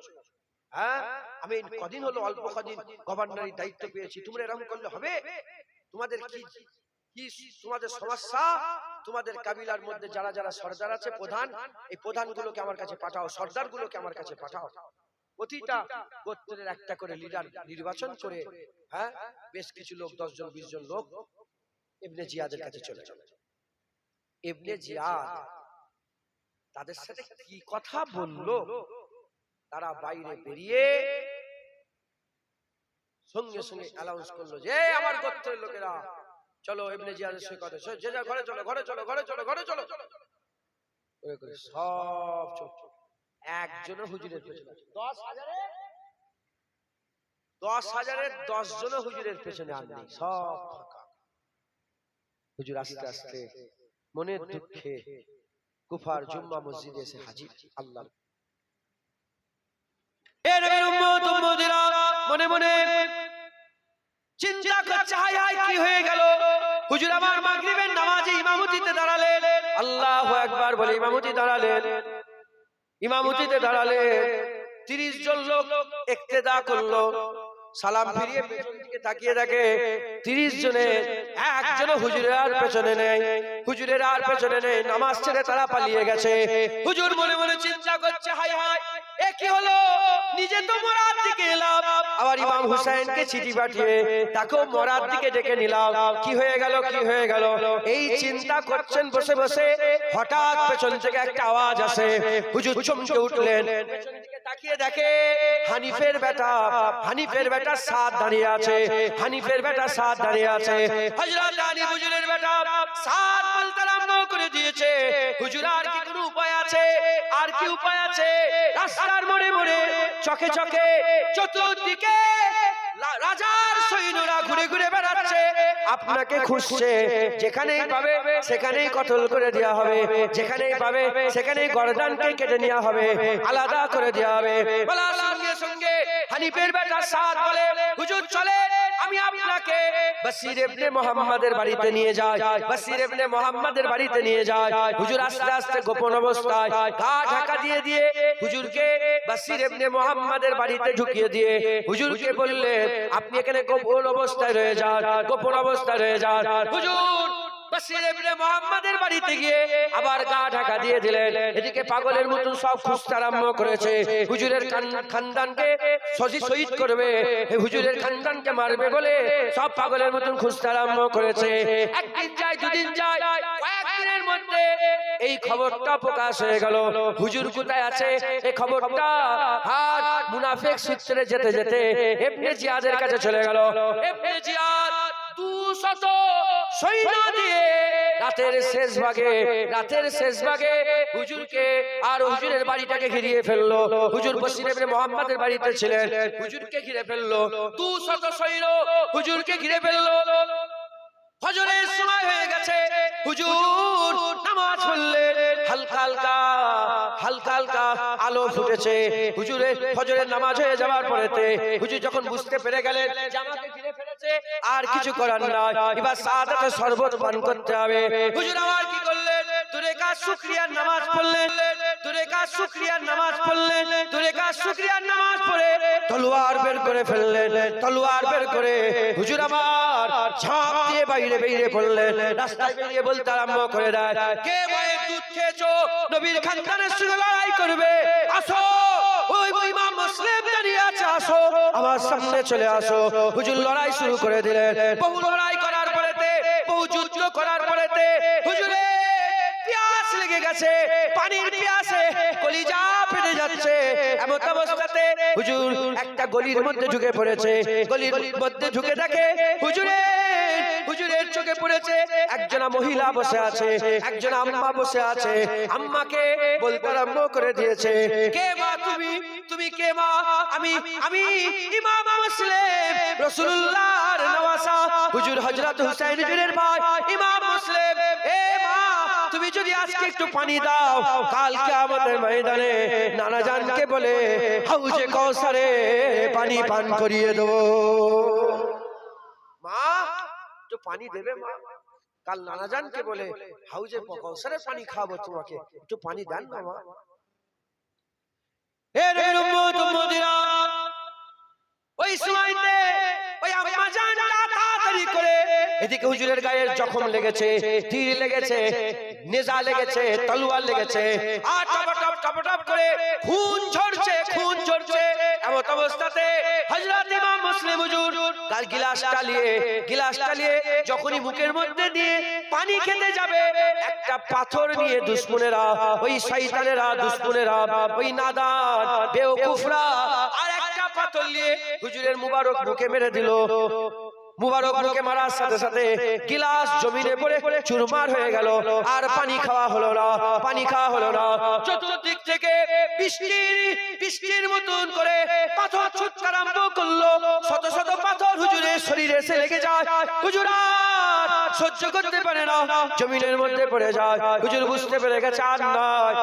S1: আমি কদিন হলো, অল্প কদিন গভর্নরের দায়িত্ব পেয়েছি, তোমরা এরকম করলে হবে? তোমাদের কি তোমাদের সমস্যা? তোমাদের কাবিলার মধ্যে যারা যারা সর্দার আছে, প্রধান, এই প্রধানগুলোকে আমার কাছে পাঠাও, সর্দারগুলোকে আমার কাছে পাঠাও। প্রতিটা গোত্রের একটা করে লিডার নির্বাচন করে বেশ কিছু লোক, 10 জন 20 জন লোক ইবনে জিয়াদের কাছে চলে যাবে। ইবনে জিয়াদ তাদের সাথে কি কথা বললো, তারা বাইরে বেরিয়ে সঙ্গে সঙ্গে অ্যানাউন্স করলো যে আমার গোত্রের লোকেরা চলো ইবনে জিয়াদের সঙ্গে কথা, যে যা ঘরে চলো, ঘরে চলো, ঘরে চলো, ঘরে চলো করে করে সব চোখ একজনের হুজুরের পেছনে, 10,000-এর 10 জন হুজুরের পেছনে আর নেই, সব ফাঁকা। হুজুর আস্তে আস্তে মনের দুঃখে কুফার জুম্মা মসজিদে এসে হাজির। আল্লাহ মনে মনে চিন্তা করছে, হায় হায় কি হয়ে গেল। হুজুর আমার মাগরিবের নামাজে ইমামতিতে দাঁড়ালেন, আল্লাহু আকবার বলে ইমামতি দাঁড়ালেন। ইমামতিতে দাঁড়ালেন, 30 জন লোক ইক্তেদা করলো। সালাম ফিরিয়ে পেছন দিকে তাকিয়ে দেখে 30 জনের একজনও হুজুরের আর পেছনে নেই, হুজুরের আর পেছনে নেই, নামাজ ছেড়ে তারা পালিয়ে গেছে। হুজুর মনে মনে চিন্তা করছে, হায় হায় এ কি হলো, নিজে তো মরার দিকে এলাম, আবার ইমাম হুসাইনকে চিঠি পাঠিয়ে তাকেও মরার দিকে ডেকে নিলাম, কি হয়ে গেল, কি হয়ে গেল। এই চিন্তা করছেন বসে বসে, হঠাৎ পেছন থেকে একটা আওয়াজ আসে। হুজুর চমকে উঠলেন, পেছন দিকে তাকিয়ে দেখে হানিফের বেটা সাদ দাঁড়িয়ে আছে, হানিফের বেটা সাদ দাঁড়িয়ে আছে। হযরত আলী হুজুরের বেটা সাদ বলতে আরম্ভ করে দিয়েছে, হুজুর আর কি কোনো উপায় আছে, আর কি উপায় আছে? রাস্তার মোড়ে মোড়ে, চকে চকে, চতুর্দিকে রাজার সৈন্যরা ঘুরে ঘুরে বেড়াচ্ছে, আপনাকে খুঁজছে, যেখানেই পাবে সেখানেই কতল করে দেওয়া হবে, যেখানেই পাবে সেখানেই গর্দানকে কেটে নেওয়া হবে, আলাদা করে দেওয়া হবে। বলার সঙ্গে সঙ্গে হানিফের বেটা সাদ বলে, হুজুর চলে আমি আপনাকে বসির ইবনে মুহাম্মাদের বাড়িতে নিয়ে যাই, বসির ইবনে মুহাম্মাদের বাড়িতে নিয়ে যাই। হুজুর আস্তে আস্তে গোপন অবস্থায় গা ঢাকা দিয়ে দিয়ে হুজুরকে বসির ইবনে মুহাম্মাদের বাড়িতে ঢুকিয়ে দিয়ে হুজুরকে বললেন, আপনি এখানে গোপন অবস্থায় রয়ে যান, গোপন অবস্থায় রয়ে যান। হুজুর বশির ইবনে মুহাম্মাদের বাড়িতে গিয়ে আবার গা ঢাকা দিয়ে দিলেন। এদিকে পাগলের মতন সব খুঁজতে আরম্ভ করেছে, হুজুরের খানদানকে শহীদ করবে, হুজুরের খানদানকে মারবে বলে সব পাগলের মতন খুঁজতে আরম্ভ করেছে। একদিন যায়, দুদিন যায়, কয়েকদিনের মধ্যে এই খবরটা প্রকাশ হয়ে গেল হুজুর কোথায় আছে। এই খবরটা আর মুনাফিক সূত্রে যেতে যেতে ইবনে জিয়াদের কাছে চলে গেল। ইবনে জিয়াদ 200 সৈন্য দিয়ে রাতের শেষ ভাগে হুজুরকে আর হুজুরের বাড়িটাকে ঘিরিয়ে ফেললো। হুজুর বশির ইবনে মুহাম্মাদের বাড়িতে ছিলেন, হুজুরকে ঘিরে ফেললো। 200 সৈন্য হুজুরকে ঘিরে ফেললো। ফজরের সময় হয়ে গেছে, হুজুর নামাজ পড়লেন। হালকা হালকা আলো ফুটেছে। হুজুরের ফজরের নামাজ হয়ে যাওয়ার পরেতে হুজুর যখন বুঝতে পেরে গেলেন যে আমাকে ঘিরে ফেলেছে, আর কিছু করার নাই, এবার সাআদাতের শরবত পান করতে হবে। হুজুর আমার কি করলেন? দুরে কাজ শুকরিয়ার নামাজ পড়লেন, নামাজ পড়ে তলোয়ার বের করে ফেললেন। তলোয়ার বের করে হুজুর আমার ঝাঁপ দিয়ে বাইরে পড়লেন। রাস্তায় বেরিয়ে বলতে আরম্ভ করে দেয়, কে মায়ের দুধ খেয়েছো, নবীর খানদানের সঙ্গে লড়াই করবে, আসো। ওই ইমাম মুসলিম দাঁড়িয়ে আছে, আসো আমার সামনে চলে আসো। হুজুর লড়াই শুরু করে দিলেন। বহু লড়াই করার পরেতে, বহু যুদ্ধ করার পরেতে হুজুরের পিয়াস লেগে গেছে, পানির পিয়াসে কলিজা ফেটে যাচ্ছে। এমন অবস্থাতে হুজুর একটা গলির মধ্যে ঢুকে পড়েছে। গলির মধ্যে ঢুকে দেখে হুজুরের চোখে পড়েছে একজন মহিলা বসে আছে, একজন আম্মা বসে আছে। আম্মাকে বলতে আরম্ভ করে দিয়েছে, কে মা তুমি কে মা? আমি ইমাম মুসলিম, রাসূলুল্লাহর নওয়াসা, হুজুর হযরত হুসাইন হুজুরের ভাই ইমাম মুসলিম। এ মা, তুমি যদি আজকে একটু পানি দাও, কাল কিয়ামতের ময়দানে নানা জানকে বলে হাউজে কাউসারে পানি পান করিয়ে দেব। মা একটু পানি দেবে মা, কাল নানা জানকে বলে হাউজে কাউসারে পানি খাবো, তোমাকে একটু পানি দেন না মা। হে নবীর উম্মত উম্মতিরা, ওই সময়তে ওই আম্মা জান তাড়াতাড়ি করে, এদিকে হুজুরের গায়ে জখম লেগেছে, তীর লেগেছে, নেজা লেগেছে, তলোয়ার লেগেছে, আর টপ করে খুন ঝরছে। এমন অবস্থাতে হযরত ইমাম মুসলিম হুজুর তার গিলাসটা নিয়ে যখনই মুখের মধ্যে দিয়ে পানি খেতে যাবে, একটা পাথর নিয়ে দুশমনেরা, ওই শয়তানেরা, দুশমনেরা, ওই নাদান বেওকুফরা আর একটা পাথর নিয়ে হুজুরের মুবারক মুখে মেরে দিল। মুবারক মুখে মারার সাথে সাথে গিলাস জমিনে পড়ে চুরমার হয়ে গেল, আর পানি খাওয়া হলো না। চতুর্দিক থেকে বৃষ্টির মতন করে পাথর ছুটতে আরম্ভ করলো। শত শত পাথর হুজুরের শরীরে এসে লেগে যায়। হুজুর আর সহ্য করতে পারে না, জমিনের মধ্যে পড়ে যায়। হুজুর বুঝতে পেরে গেছে আর নয়,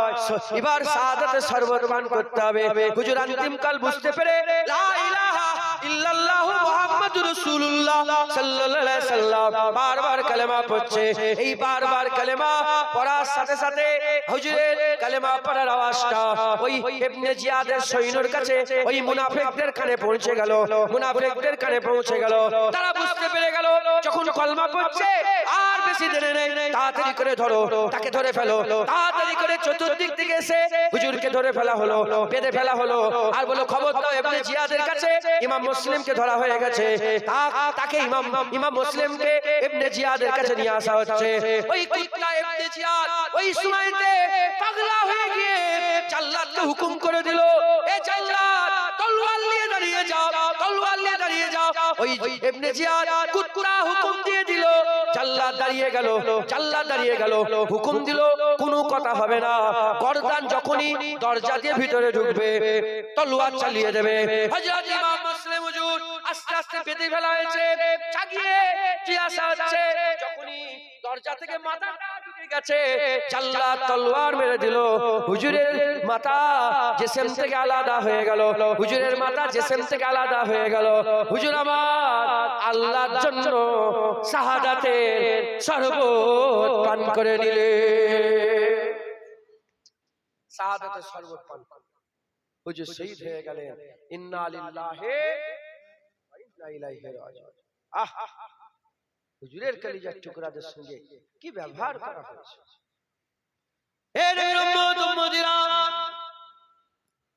S1: এবার শাহাদাতের শরবত পান করতে হবে। হুজুর অন্তিমকাল বুঝতে পেরে লা ইলাহা ইল্লাল্লাহু মুহাম্মাদুর রাসূলুল্লাহ সাল্লাল্লাহু আলাইহি সাল্লাম বারবার কালেমা পড়ছে। এই বারবার কালেমা পড়ার সাথে সাথে হুজুরের কালেমা পড়ার আওয়াজটা ওই ইবনে জিয়াদের সৈন্যর কাছে, ওই মুনাফিকদের কানে পৌঁছে গেল। তারা বুঝতে পেরে গেল যখন কলমা পড়ছে আর বেশি দেরি নেই, তাড়াতাড়ি করে ধরো, তাকে ধরে ফেলো। তাড়াতাড়ি করে চতুর্দিক থেকে এসে হুজুরকে ধরে ফেলা হলো, বেঁধে ফেলা হলো, আর বলো খবর দাও ইবনে জিয়াদের কাছে ইমাম মুসলিমকে ধরা হয়ে গেছে। তাকে ইমাম মুসলিমকে ইবনে জিয়াদের কাছে নিয়ে আসা হচ্ছে। ওই কুত্তা ইবনে জিয়াদ ওই সময়তে পাগলা হয়ে গিয়ে জাল্লাদকে হুকুম করে দিল, এ জাল্লাদ তলোয়ার নিয়ে দাঁড়িয়ে যাও। ওই ইবনে জিয়াদ কুত্তা হুকুম দিয়ে দিল, জাল্লাদ দাঁড়িয়ে গেল, হুকুম দিল কোনো কথা হবে না, গর্দান যখনই দরজা দিয়ে ভিতরে ঢুকবে তলোয়ার চালিয়ে দেবে। হযরত ইমাম মুসলিম হুজুর আস্তে আস্তে বেঁধে ফেলা হয়েছে, চাগিয়ে জিজ্ঞাসা হচ্ছে, যখনই দরজা থেকে মাথাটা ঢুকে গেছে জাল্লাদ তলোয়ার মেরে দিল। হুজুরের মাথা জিসম থেকে আলাদা হয়ে গেল, হুজুর আমার আল্লাহর জন্য শাহাদাতের শরবত পান করে নিলে। শাহাদাতের শরবত পান করে হুজুর শহীদ হয়ে গেলেন। ইন্না লিল্লাহি ওয়া ইন্না ইলাইহি রাজিউন। হুজুরের কলিজার টুকরাদের সঙ্গে কি ব্যবহার করা হয়েছে।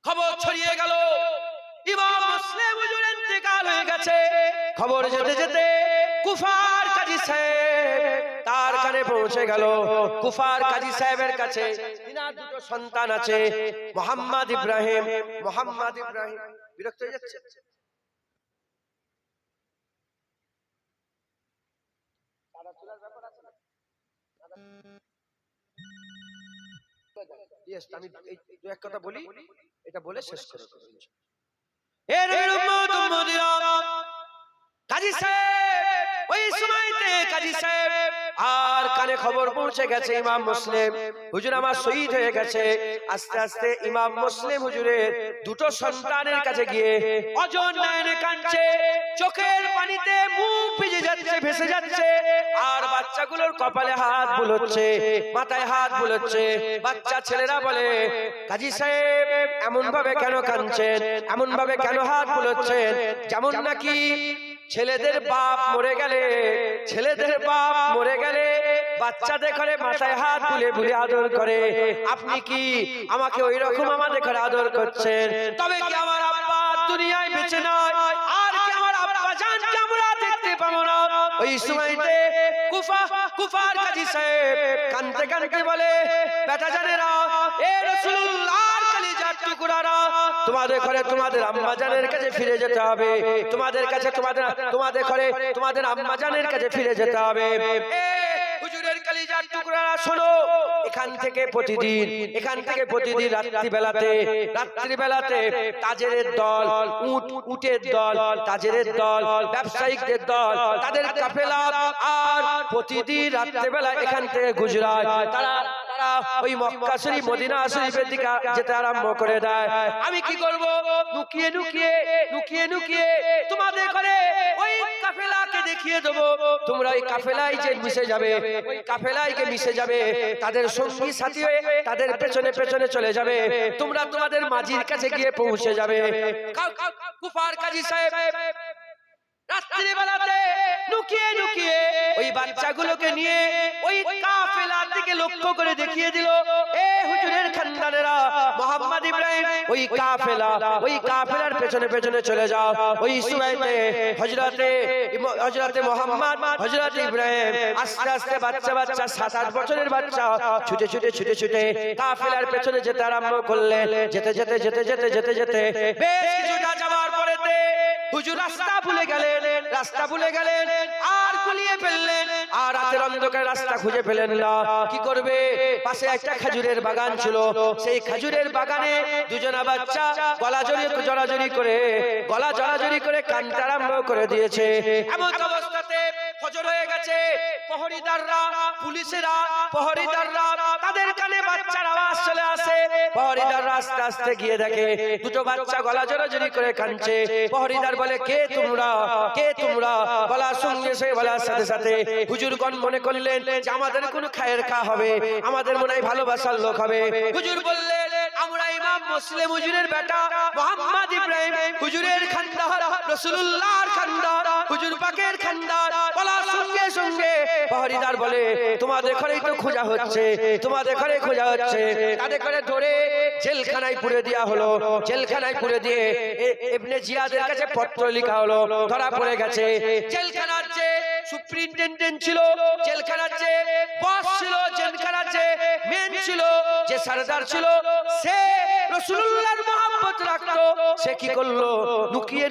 S1: খবর ছড়িয়ে গেল ইমাম মুসলিম হুজুর ইন্তেকাল হয়ে গেছে। খবর যেতে যেতে কুফার কাজী সাহেব তার কানে পৌঁছে গেল। কুফার কাজী সাহেবের কাছে তিনার দুটো সন্তান আছে, মোহাম্মদ ইব্রাহিম। বিরক্ত হয়ে যাচ্ছে? আমি দু এক কথা বলি, এটা বলে শেষ করে দেব। কাজী সাহেব, ওই সময়তে কাজী সাহেব আর কানে খবর পৌঁছে গেছে ইমাম মুসলিম হুজুর আমার শহীদ হয়ে গেছে। আস্তে আস্তে ইমাম মুসলিম হুজুরের দুটো সন্তানের কাছে গিয়ে অজন নয়নে কাঁদছে, চোখের পানিতে মুখ ভিজে যাচ্ছে, ভেসে যাচ্ছে। আর বাচ্চাগুলোর কপালে হাত বুলোচ্ছে, মাথায় হাত বুলোচ্ছে। বাচ্চা ছেলেরা বলে, কাজী সাহেব এমন ভাবে কেন কাঁদছেন, এমন ভাবে কেন হাত বুলোচ্ছেন যেমন নাকি ছেলেদের বাপ মরে গেলে বাচ্চাদের ঘরে মাথায় হাত বুলে বুলে আদর করে। আপনি কি আমাকে ওই রকম আমাদের ঘরে আদর করছেন? তবে কি আমার আব্বা দুনিয়ায় বেঁচে নয়? আর কি আমার আব্বা জানকে আমরা দেখতে পাবো না? ওই সময়তে কুফার কাজী সাহেব কাঁদতে কাঁদতে বলে, বেটা জানেরা, এ রাসূলুল্লাহর কলিজার টুকরারা, তোমাদের ঘরে তোমাদের আম্মা জানের কাছে ফিরে যেতে হবে। তোমাদের কাছে তোমাদের ঘরে তোমাদের আম্মা জানের কাছে ফিরে যেতে হবে। হুজুরের কলিজার টুকরারা শোনো, এখান থেকে প্রতিদিন রাত্রিবেলাতে তাজেরের দল, উটের দল, তাজেরের দল, ব্যবসায়িকদের দল, তাদের কাফেলা আর প্রতিদিন রাত্রিবেলা এখান থেকে গুজরাট তারা ওই মক্কা শরীফ মদিনা শরীফের দিকে যেতে আরম্ভ করে দেয়। আমি কি করব? লুকিয়ে লুকিয়ে তোমাদের ঘরে ওই কাফেলাকে দেখিয়ে দেবো। তোমরা ওই কাফেলায় যে মিশে যাবে, ওই কাফেলায় মিশে যাবে, তাদের সঙ্গী সাথী হয়ে তাদের পেছনে পেছনে চলে যাবে। তোমরা তোমাদের মাঝির কাছে গিয়ে পৌঁছে যাবে। কুফার কাজী সাহেব রাত্রিবেলাতে লুকিয়ে ওই বাচ্চাগুলোকে নিয়ে ওই কাফেলার দিকে লক্ষ্য করে দেখিয়ে দিল, এ হুজুরের খানদানেরা, মোহাম্মদ ইব্রাহিম ওই কাফেলার পেছনে পেছনে চলে যাও। ওই সময়তে হযরতে মোহাম্মদ, হযরত ইব্রাহিম আস্তে আস্তে বাচ্চা 7-8 বছরের বাচ্চা ছুটে কাফেলার পেছনে যেতে আরম্ভ করলেন। যেতে বেশ কিছুটা যাওয়ার পরেতে হুজুর রাস্তা ভুলে গেলেন আর গুলিয়ে ফেললেন। আর রাতের অন্ধকারে রাস্তা খুঁজে পেলেন না। কি করবে? পাশে একটা খেজুরের বাগান ছিল, সেই খেজুরের বাগানে দুজনা বাচ্চা গলা জড়াজড়ি করে কান্না আরম্ভ করে দিয়েছে। এমন অবস্থাতে ফজর হয়ে গেছে। প্রহরীদাররা তাদের কানে বাচ্চার আওয়াজ চলে আসে। প্রহরীদাররা আস্তে আস্তে গিয়ে দেখে দুটো বাচ্চা গলা জড়াজড়ি করে কাঁদছে। প্রহরীদার বলে, কে তোমরা? বলার সঙ্গে বলার সাথে হুজুরগণ মনে করলেন যে আমাদের কোনো খায়ের খা হবে, আমাদের মনে হয় ভালোবাসার লোক হবে। হুজুর বললেন, আমরা ইমাম মুসলিম হুজুরের বেটা মোহাম্মদ ইব্রাহিম হুজুরের খানদান, রাসূলুল্লাহর খানদান, হুজুর পাকের খানদান। বলার সঙ্গে প্রহরীদার বলে, তোমাদের ঘরেই তো খোঁজা হচ্ছে। তাদের ঘরে ধরে জেলখানায় পুরে দেওয়া হলো। জেলখানায় পুরে দিয়ে ইবনে জিয়াদের কাছে পত্র লেখা হলো। ধরা পড়ে গেছে। জেলখানার যে সুপ্রিনটেন্ডেন্ট ছিল, জেলখানার যে বস ছিল, জেলখানার যে মেন ছিল, যে সরদার ছিল, সে রাসূলুল্লাহর মহব্বত রাখতো। সে কি করলো? লুকিয়ে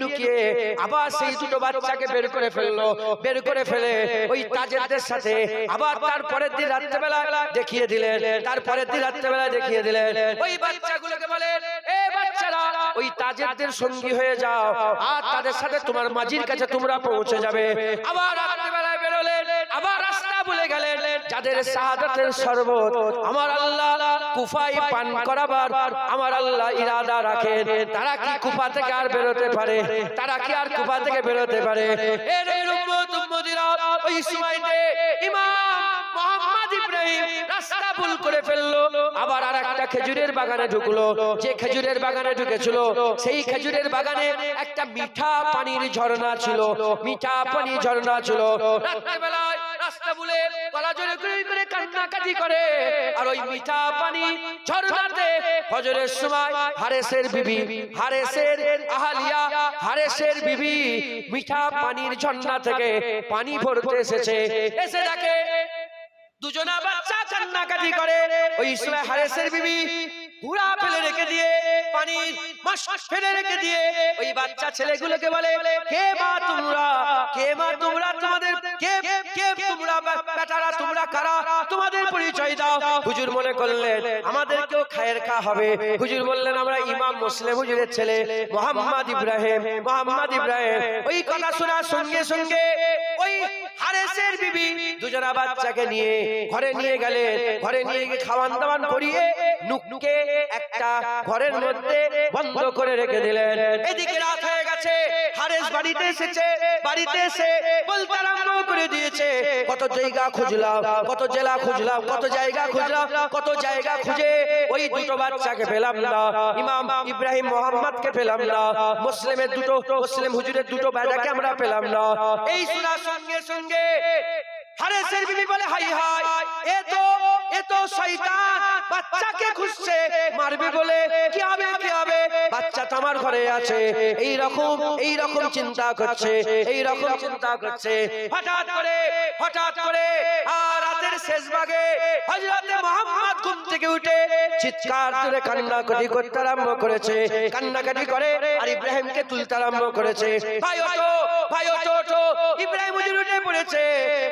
S1: আবার সেই দুটো বাচ্চাকে বের করে ফেলে ওই তাজেরদের সাথে আবার তারপরের দিন রাত্রেবেলা দেখিয়ে দিলেন। ওই বাচ্চাগুলোকে বলে, এ বাচ্চারা, ওই তাজেরদের সঙ্গী হয়ে যাও আর তাদের সাথে তোমার মাঝির কাছে তোমরা পৌঁছে যাবে। আবার রাত্রেবেলায় বেরোলেন, আবার রাস্তা ভুলে গেলেন। যাদের শাহাদাতের শরবত আমার আল্লাহ কুফায় পান করাবার আমার আল্লাহ ইরাদা রাখেন, তারা কি কুফা থেকে আর বেরোতে পারে? ওই সময়তে ইমাম মোহাম্মদ ইব্রাহিম রাস্তা ভুল করে ফেললো আবার আর একটা খেজুরের বাগানে ঢুকলো। যে খেজুরের বাগানে ঢুকেছিল সেই খেজুরের বাগানে একটা মিঠা পানির ঝর্ণা ছিল, মিঠা পানির ঝর্ণা ছিল। রাত্রেবেলায় রাস্তা বলে গলা জোরে করে কান্নাকাটি করে, আর ওই মিঠা পানি ঝর্ণাতে ফজরের সময় হারেসের বিবি, হারেসের আহালিয়া, হারেসের বিবি মিঠা পানির ঝর্ণা থেকে পানি ভরতে এসেছে। এসে দেখে দুজনা বাচ্চা কান্নাকাটি করে। ওই সময় হারেসের বিবি পুরা ফেলে রেখে দিয়ে, পানির মাছ ফেলে রেখে দিয়ে ওই বাচ্চা ছেলেগুলোকে বলে, কে মা তোমরা, কে মা তোমরা, তোমাদের কে কে তোমরা, বেটারা তোমরা কারা, তোমাদের পরিচয় দাও। হুজুর মনে করলেন আমাদেরকেও খায়ের খা হবে। হুজুর বললেন আমরা ইমাম মুসলিম হুজুরের ছেলে মোহাম্মদ ইব্রাহিম, মোহাম্মদ ইব্রাহিম। ওই কথা শোনার সঙ্গে সঙ্গে ওই হারেসের বিবি দুজনা বাচ্চাকে নিয়ে ঘরে নিয়ে গেলেন। ঘরে নিয়ে গিয়ে খাওয়ান দাওয়ান করিয়ে নুকনুকে একটা ঘরের মধ্যে বন্ধ করে রেখে দিলেন। এদিকে রাত হয়ে গেছে, হারেস বাড়িতে এসেছে। বাড়িতে এসে বলতে আরম্ভ করে দিয়েছে, কত জায়গা খুঁজলাম, কত জেলা খুঁজলাম, কত জায়গা খুঁজলাম, কত জায়গা খুঁজে ওই দুটো বাচ্চাকে পেলাম না, ইমাম ইব্রাহিম মোহাম্মদকে পেলাম না, মুসলিমের দুটো, মুসলিম হুজুরের দুটো বেটাকে আমরা পেলাম না। এই শোনার সঙ্গে সঙ্গে হারেসের বিবি বলে, হাই হাই, এ তো শয়তান বাচ্চাকে খুঁজছে, মারবে বলে। কি হবে, কি হবে, বাচ্চা তো আমার ঘরে আছে। এই রকম চিন্তা করছে, এই রকম চিন্তা করছে। হঠাৎ করে আর রাতের শেষ ভাগে হযরতে মুহাম্মদ ঘুম থেকে উঠে চিৎকার করে কান্নাকাটি করতে আরম্ভ করেছে। কান্নাকাটি করে আর ইব্রাহিমকে তুলতে আরম্ভ করেছে। ভাই ওঠো, ভাই ওঠো, ওঠো। ইব্রাহিম হুজুর উঠে পড়েছে।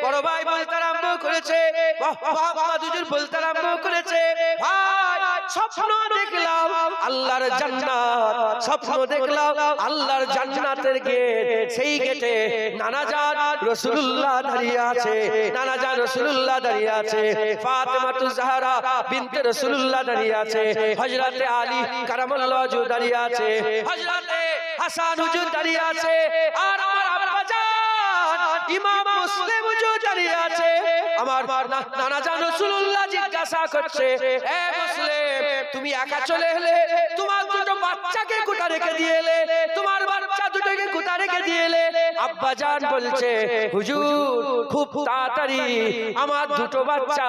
S1: বড় ভাই বলতে আরম্ভ করেছে, মুহাম্মদ হুজুর বলতে আরম্ভ করেছে, ভাই স্বপ্ন দেখলাম আল্লাহর জান্নাত, স্বপ্ন দেখলাম আল্লাহর জান্নাতের গেট। সেই গেটে নানাজান রাসূলুল্লাহ দাঁড়িয়ে আছে, নানাজান রাসূলুল্লাহ দাঁড়িয়ে আছে, ফাতেমাতুজ জাহরা বিনতে রাসূলুল্লাহ দাঁড়িয়ে আছে, হযরতে আলী কারামাল্লাহু ওয়াজহু দাঁড়িয়ে আছে, হযরতে হাসান হুজুর দাঁড়িয়ে আছে, আর আমার আব্বা জান ইমাম মুসলিম হুজুর দাঁড়িয়ে আছে। আমার নানাজান রাসূলুল্লাহ জিজ্ঞাসা করছে, এ মুসলিম তুমি একা চলে এলে, তোমার দুটো বাচ্চাকে কোথা রেখে দিয়ে এলে, তোমার বাচ্চা দুটোকে কোথা রেখে দিয়ে এলে? আব্বা জান বলছে, হুজুর খুব তাড়াতাড়ি আমার দুটো বাচ্চা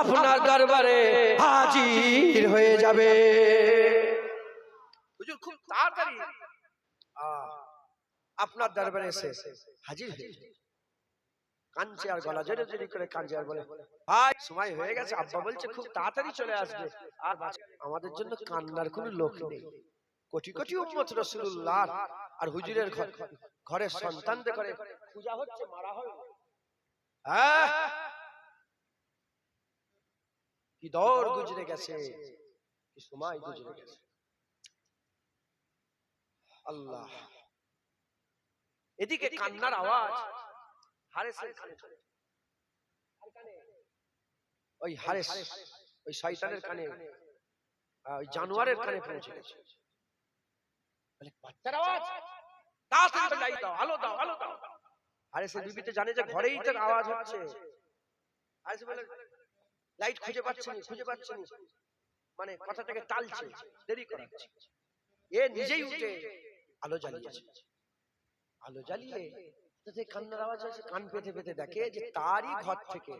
S1: আপনার দরবারে হাজির হয়ে যাবে। হুজুর খুব তাড়াতাড়ি আপনার দরবারে এসে হাজির হয়ে যাবে। কাঁদছে আর গলা জড়ে জড়ি করে কাঁদছে আর বলে, ভাই সময় হয়ে গেছে, আব্বা বলছে খুব তাড়াতাড়ি চলে আসবে। আর আমাদের জন্য কান্নার কোনো লোক নেই। কোটি কোটি উম্মত রাসূলুল্লাহ আর হুজুরের ঘরের সন্তানদের করে পূজা হচ্ছে, মারা হবে। কি দৌড় গুজরে গেছে, কি সময় গুজরে গেছে। আল্লাহ, এদিকে কান্নার আওয়াজ হারেসের কানে চলে, ওই হারেস ওই শয়তানের কানে, ওই জানোয়ারের কানে পৌঁছে গেছে। বলে বাচ্চার আওয়াজ, তাড়াতাড়ি লাইট দাও, আলো দাও, আলো দাও। হারেসের বিবিতে জানে যে ঘরেই তো আওয়াজ হচ্ছে। হারেস বলে লাইট খুঁজে পাচ্ছে না, খুঁজে পাচ্ছে না, মানে কথাটাকে টালছে, দেরি করাচ্ছে। এ নিজেই উঠে আলো জ্বালিয়েছে। আলো জ্বালিয়ে কান্নার আওয়াজ আছে, কান পেতে পেতে দেখে যে তারই ঘর থেকে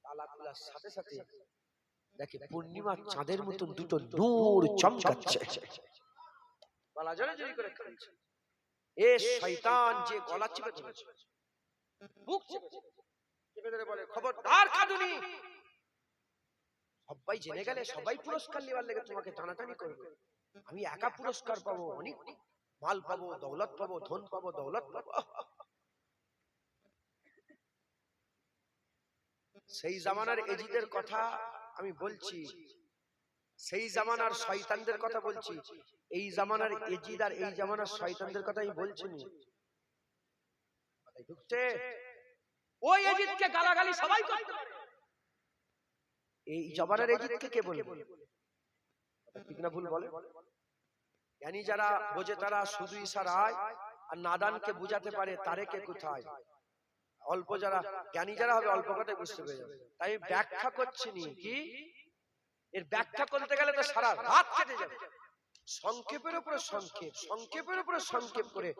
S1: তালা খোলার সাথে সাথে দেখে পূর্ণিমার চাঁদের মতন দুটো নূর চমকাচ্ছে। গলা জড়ে জড়ি করে কাঁদছে। এ শয়তান যে গলা চিপে ধরেছে, বুক চেপে ধরে বলে, খবরদার কাঁদুনি। সবাই জেনে গেলে সবাই পুরস্কার নেওয়ার লেগে তোমাকে টানাটানি করবে। আমি একা পুরস্কার পাবো, অনেক মাল পাবো, দৌলত পাবো, ধন পাবো, দৌলত পাবো। সেই জামানার এজিদের কথা আমি বলছি, সেই জামানার শয়তানদের কথা বলছি। এই জামানার এজিদ আর এই জামানার শয়তানদের কথা আমি বলছি না। ঢুকছে ওই এজিদকে গালাগালি সবাই করতে পারে। এই জামানার এজিদকে কে বলবে? ঠিক না ভুল বলে? জ্ঞানী যারা বোঝে তারা শুধু ইশারায়, আর নাদানকে বুঝাতে পারে তারে কে কোথায়। অল্প যারা জ্ঞানী যারা হবে অল্প কথায় বুঝতে পেরে যাবে। তাই ব্যাখ্যা করছি নি কি, এর ব্যাখ্যা করতে গেলে তো সারা রাত কেটে যাবে। সংক্ষেপের উপরে সংক্ষেপ, সংক্ষেপের উপরে সংক্ষেপ করে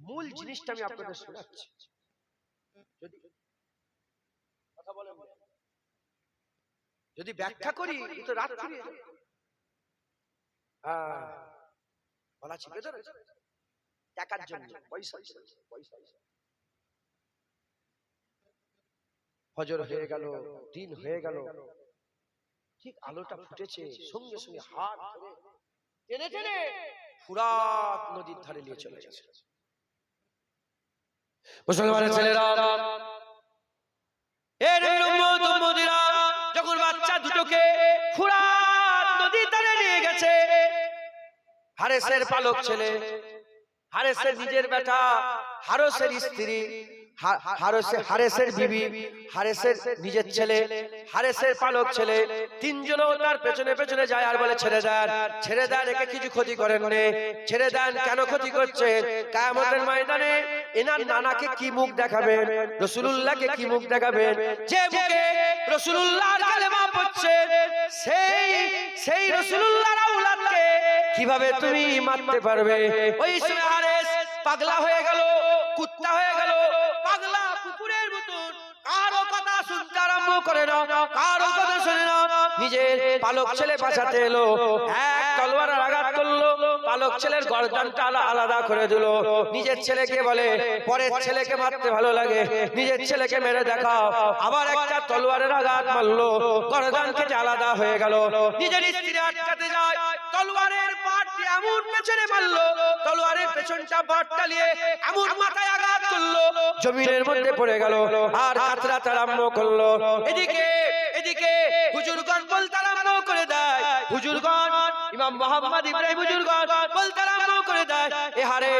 S1: মূল জিনিসটা আমি আপনাদের শোনাচ্ছি। যদি কথা বলেন, যদি ব্যাখ্যা করি তো রাত ফুরিয়ে যাবে। বলা ছিল টাকার জন্য, পয়সা পয়সা। ফজর হয়ে গেল, দিন হয়ে গেল, ঠিক আলোটা ফুটেছে, সঙ্গে সঙ্গে হাত ধরে টেনে টেনে ফুরাত নদীর ধারে নিয়ে চলে গেছে। মুসলমানের ছেলেরা, যখন বাচ্চা দুটোকে ফুরাত নদীর ধারে নিয়ে গেছে, হারেসের পালক ছেলে, হারেসের নিজের বেটা, হারেসের স্ত্রী, হারেসের বিবি, হারেসের নিজের ছেলে, হারেসের পালক ছেলে, তিনজনও তার পেছনে পেছনে যায় আর বলে ছেড়ে দেন, ছেড়ে দেন, একে কিছু ক্ষতি করেন নে, ছেড়ে দেন। কেন ক্ষতি করছে? কিয়ামতের ময়দানে এনার নানাকে কি মুখ দেখাবেন, রাসূলুল্লাহকে কি মুখ দেখাবেন? যে মুখে রাসূলুল্লাহর কালেমা পড়ছে, সেই রাসূলুল্লাহর আওলাদকে কিভাবে তুমি মারতে পারবে? ওই সময় হারেস পাগলা হয়ে গেল, কুত্তা হয়ে গেল, পাগলা কুকুরের মতন কারো কথা শুনতে আরম্ভ করে না, কারো কথা শুনে না। নিজের পালক ছেলে বাঁচাতে এলো, এক তলোয়ারের আঘাত করলো, পালক ছেলের গর্দানটা আলাদা করে দিল। নিজের ছেলেকে বলে, পরের ছেলেকে মারতে ভালো লাগে, নিজের ছেলেকে মেরে দেখাও। আবার একটা তলোয়ারের আঘাত মারলো, গর্দান কেটে আলাদা হয়ে গেল। নিজের স্ত্রী আটকাতে যায়, তলোয়ারের বাট দিয়ে এমন পেছনে মারলো, তলোয়ারের পেছনটা বাট টালিয়ে এমন মাথায় আঘাত করলো, জমিনের মধ্যে পড়ে গেল আর কাতরাতে আরম্ভ করলো। এদিকে হুজুরগণ বলতে আরম্ভ করে দেয়, হুজুরগণ ইমাম মুহাম্মদ ইব্রাহিম হুজুরগণ বলতে আরম্ভ করে দেয়, এ হারে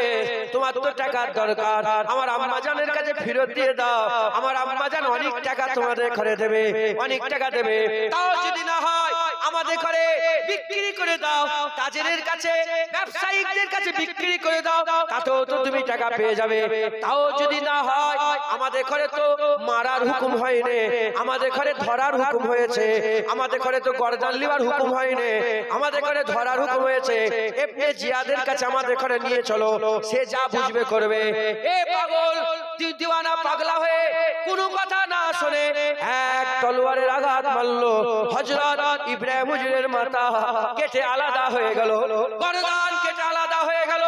S1: তোমার তো টাকার দরকার, আমার আম্মা জানের কাছে ফেরত দিয়ে দাও, আমার আম্মা জান অনেক টাকা তোমাদের ঘরে দেবে, অনেক টাকা দেবে, তাও যদি না হয় আমাদের ঘরে বিক্রি করে দাও, তাজেরের কাছে, ব্যবসায়িকদের কাছে বিক্রি করে দাও, তাতেও তো তুমি টাকা পেয়ে যাবে। তাও যদি না হয়, আমাদের ঘরে তো মারার হুকুম হয়নি, আমাদের ঘরে ধরার হুকুম হয়েছে, আমাদের ঘরে তো গর্দান লিবার হুকুম হয়নি, আমাদের ঘরে ধরার হুকুম হয়েছে। ইবনে জিয়াদের কাছে আমাদের ঘরে নিয়ে চলো, সে যা বুঝবে করবে। এ পাগল দিওয়ানা পাগলা হয়ে কোনো কথা না শুনে এক তলোয়ারের আঘাত মারলো, হযরত ইব্রাহিম হুজুরের মাথা কেটে আলাদা হয়ে গেল, গর্দান কেটে আলাদা হয়ে গেল।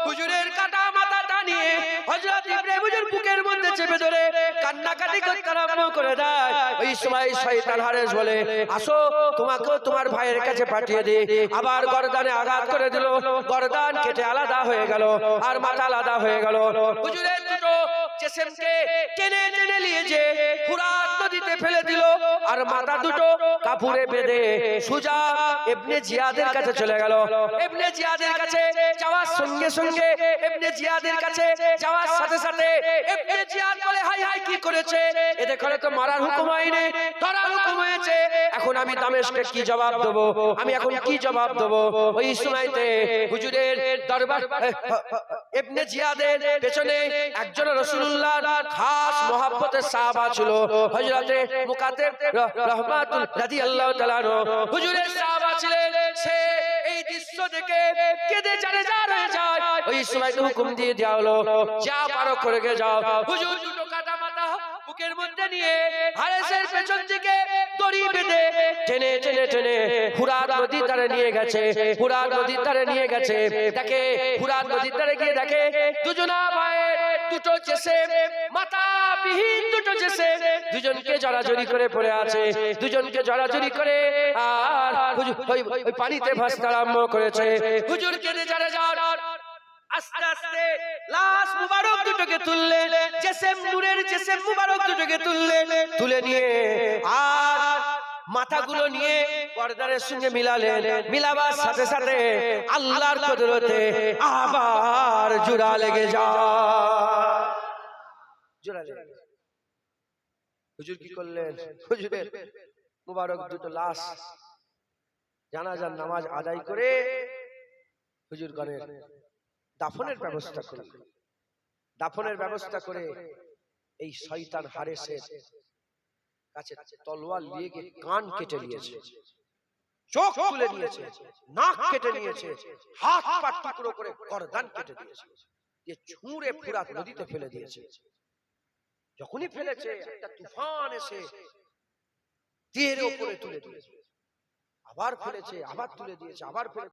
S1: হুজুরের কাটা মাথাটা নিয়ে হযরত ইব্রাহিম হুজুর বুকের মধ্যে চেপে ধরে কান্নাকাটি করতে আরম্ভ করে দেয়। ওই সময় শয়তান হারেস বলে, আসো তোমাকেও তোমার ভাইয়ের কাছে পাঠিয়ে দিই। আবার গর্দানে আঘাত করে দিল, গর্দান কেটে আলাদা হয়ে গেল আর মাথা আলাদা হয়ে গেল। হুজুরের দুটো জিসমকে টেনে টেনে নিয়ে যে ফুরাত নদীতে ফেলে দিল আর মাথা দুটো কাপড়ে বেঁধে সুজা ইবনে জিয়াদের কাছে চলে গেল। ইবনে জিয়াদের কাছে যাওয়ার সঙ্গে সঙ্গে, ইবনে জিয়াদের কাছে যাওয়ার সাথে সাথে ইবনে জিয়াদ বলে, হাই হাই কি করেছে? এদের ঘরে তো মারার হুকুম হয়নি, ধরার হুকুম হয়েছে, এখন আমি দামেস্কে কি জবাব দেব, আমি এখন কি জবাব দেব? ওই সময়তে হুজুরের দরবার, ইবনে জিয়াদের পেছনে একজন রাসূলুল্লাহর খাস মহব্বতের সাহাবা ছিল, হযরতে মুকাদ্দেম রাহমাতুল রাদিয়াল্লাহু তাআলা আনহু হুজুরের সাহাবা ছিলেন। সে এই দৃশ্য দেখে কেঁদে জারে জার হয়ে যায়। ওই সময়তে হুকুম দিয়ে দেওয়া হলো, যা পারো করে গে যাও। হুজুর দুটো কাটা মাথা বুকের মধ্যে নিয়ে হারেসের পেছন থেকে দড়ি বেঁধে টেনে টেনে টেনে ফুরাত নদীর ধারে নিয়ে গেছে, ফুরাত নদীর ধারে নিয়ে গেছে। দেখে ফুরাত নদীর ধারে গিয়ে দেখে দুজনা ভাইয়ের দুটো জিসিম, মাথা বিহীন দুটো জিসিম, দুজনকে জড়াজড়ি করে পড়ে আছে, দুজনকে জড়াজড়ি করে আর ওই পানিতে ভাসতে আরম্ভ করেছে। হুজুর কেঁদে জারে যান, আস্তে আস্তে লাশ মুবারক দুটোকে তুললেন, জিসিম নূরের জিসিম মুবারক দুটোকে তুললেন, তুলে নিয়ে আর মাথাগুলো নিয়ে পর্দারের সঙ্গে মিলালেন। মিলাবার সাথে সাথে আল্লাহর কুদরতে আবার জোড়া লেগে যায়, জোড়া লেগে যায়। হুজুর কি করলেন? হুজুরের মুবারক দুটো লাশ জানাজার নামাজ আদায় করে হুজুর গণের দাফনের ব্যবস্থা করলেন। দাফনের ব্যবস্থা করে এই শয়তান হারেসের কাছে তলোয়ার নিয়ে গিয়ে কান কেটে নিয়েছে, চোখ তুলে নিয়েছে, নাক কেটে নিয়েছে, হাত পা টুকরো করে গর্দান কেটে দিয়েছে, দিয়ে ছুঁড়ে ফুরাত নদীতে ফেলে দিয়েছে। যখনই ফেলেছে একটা তুফান এসে তীরের উপরে তুলে দিয়েছে, আবার ফেলেছে, আবার তুলে দিয়েছে, আবার ফেলে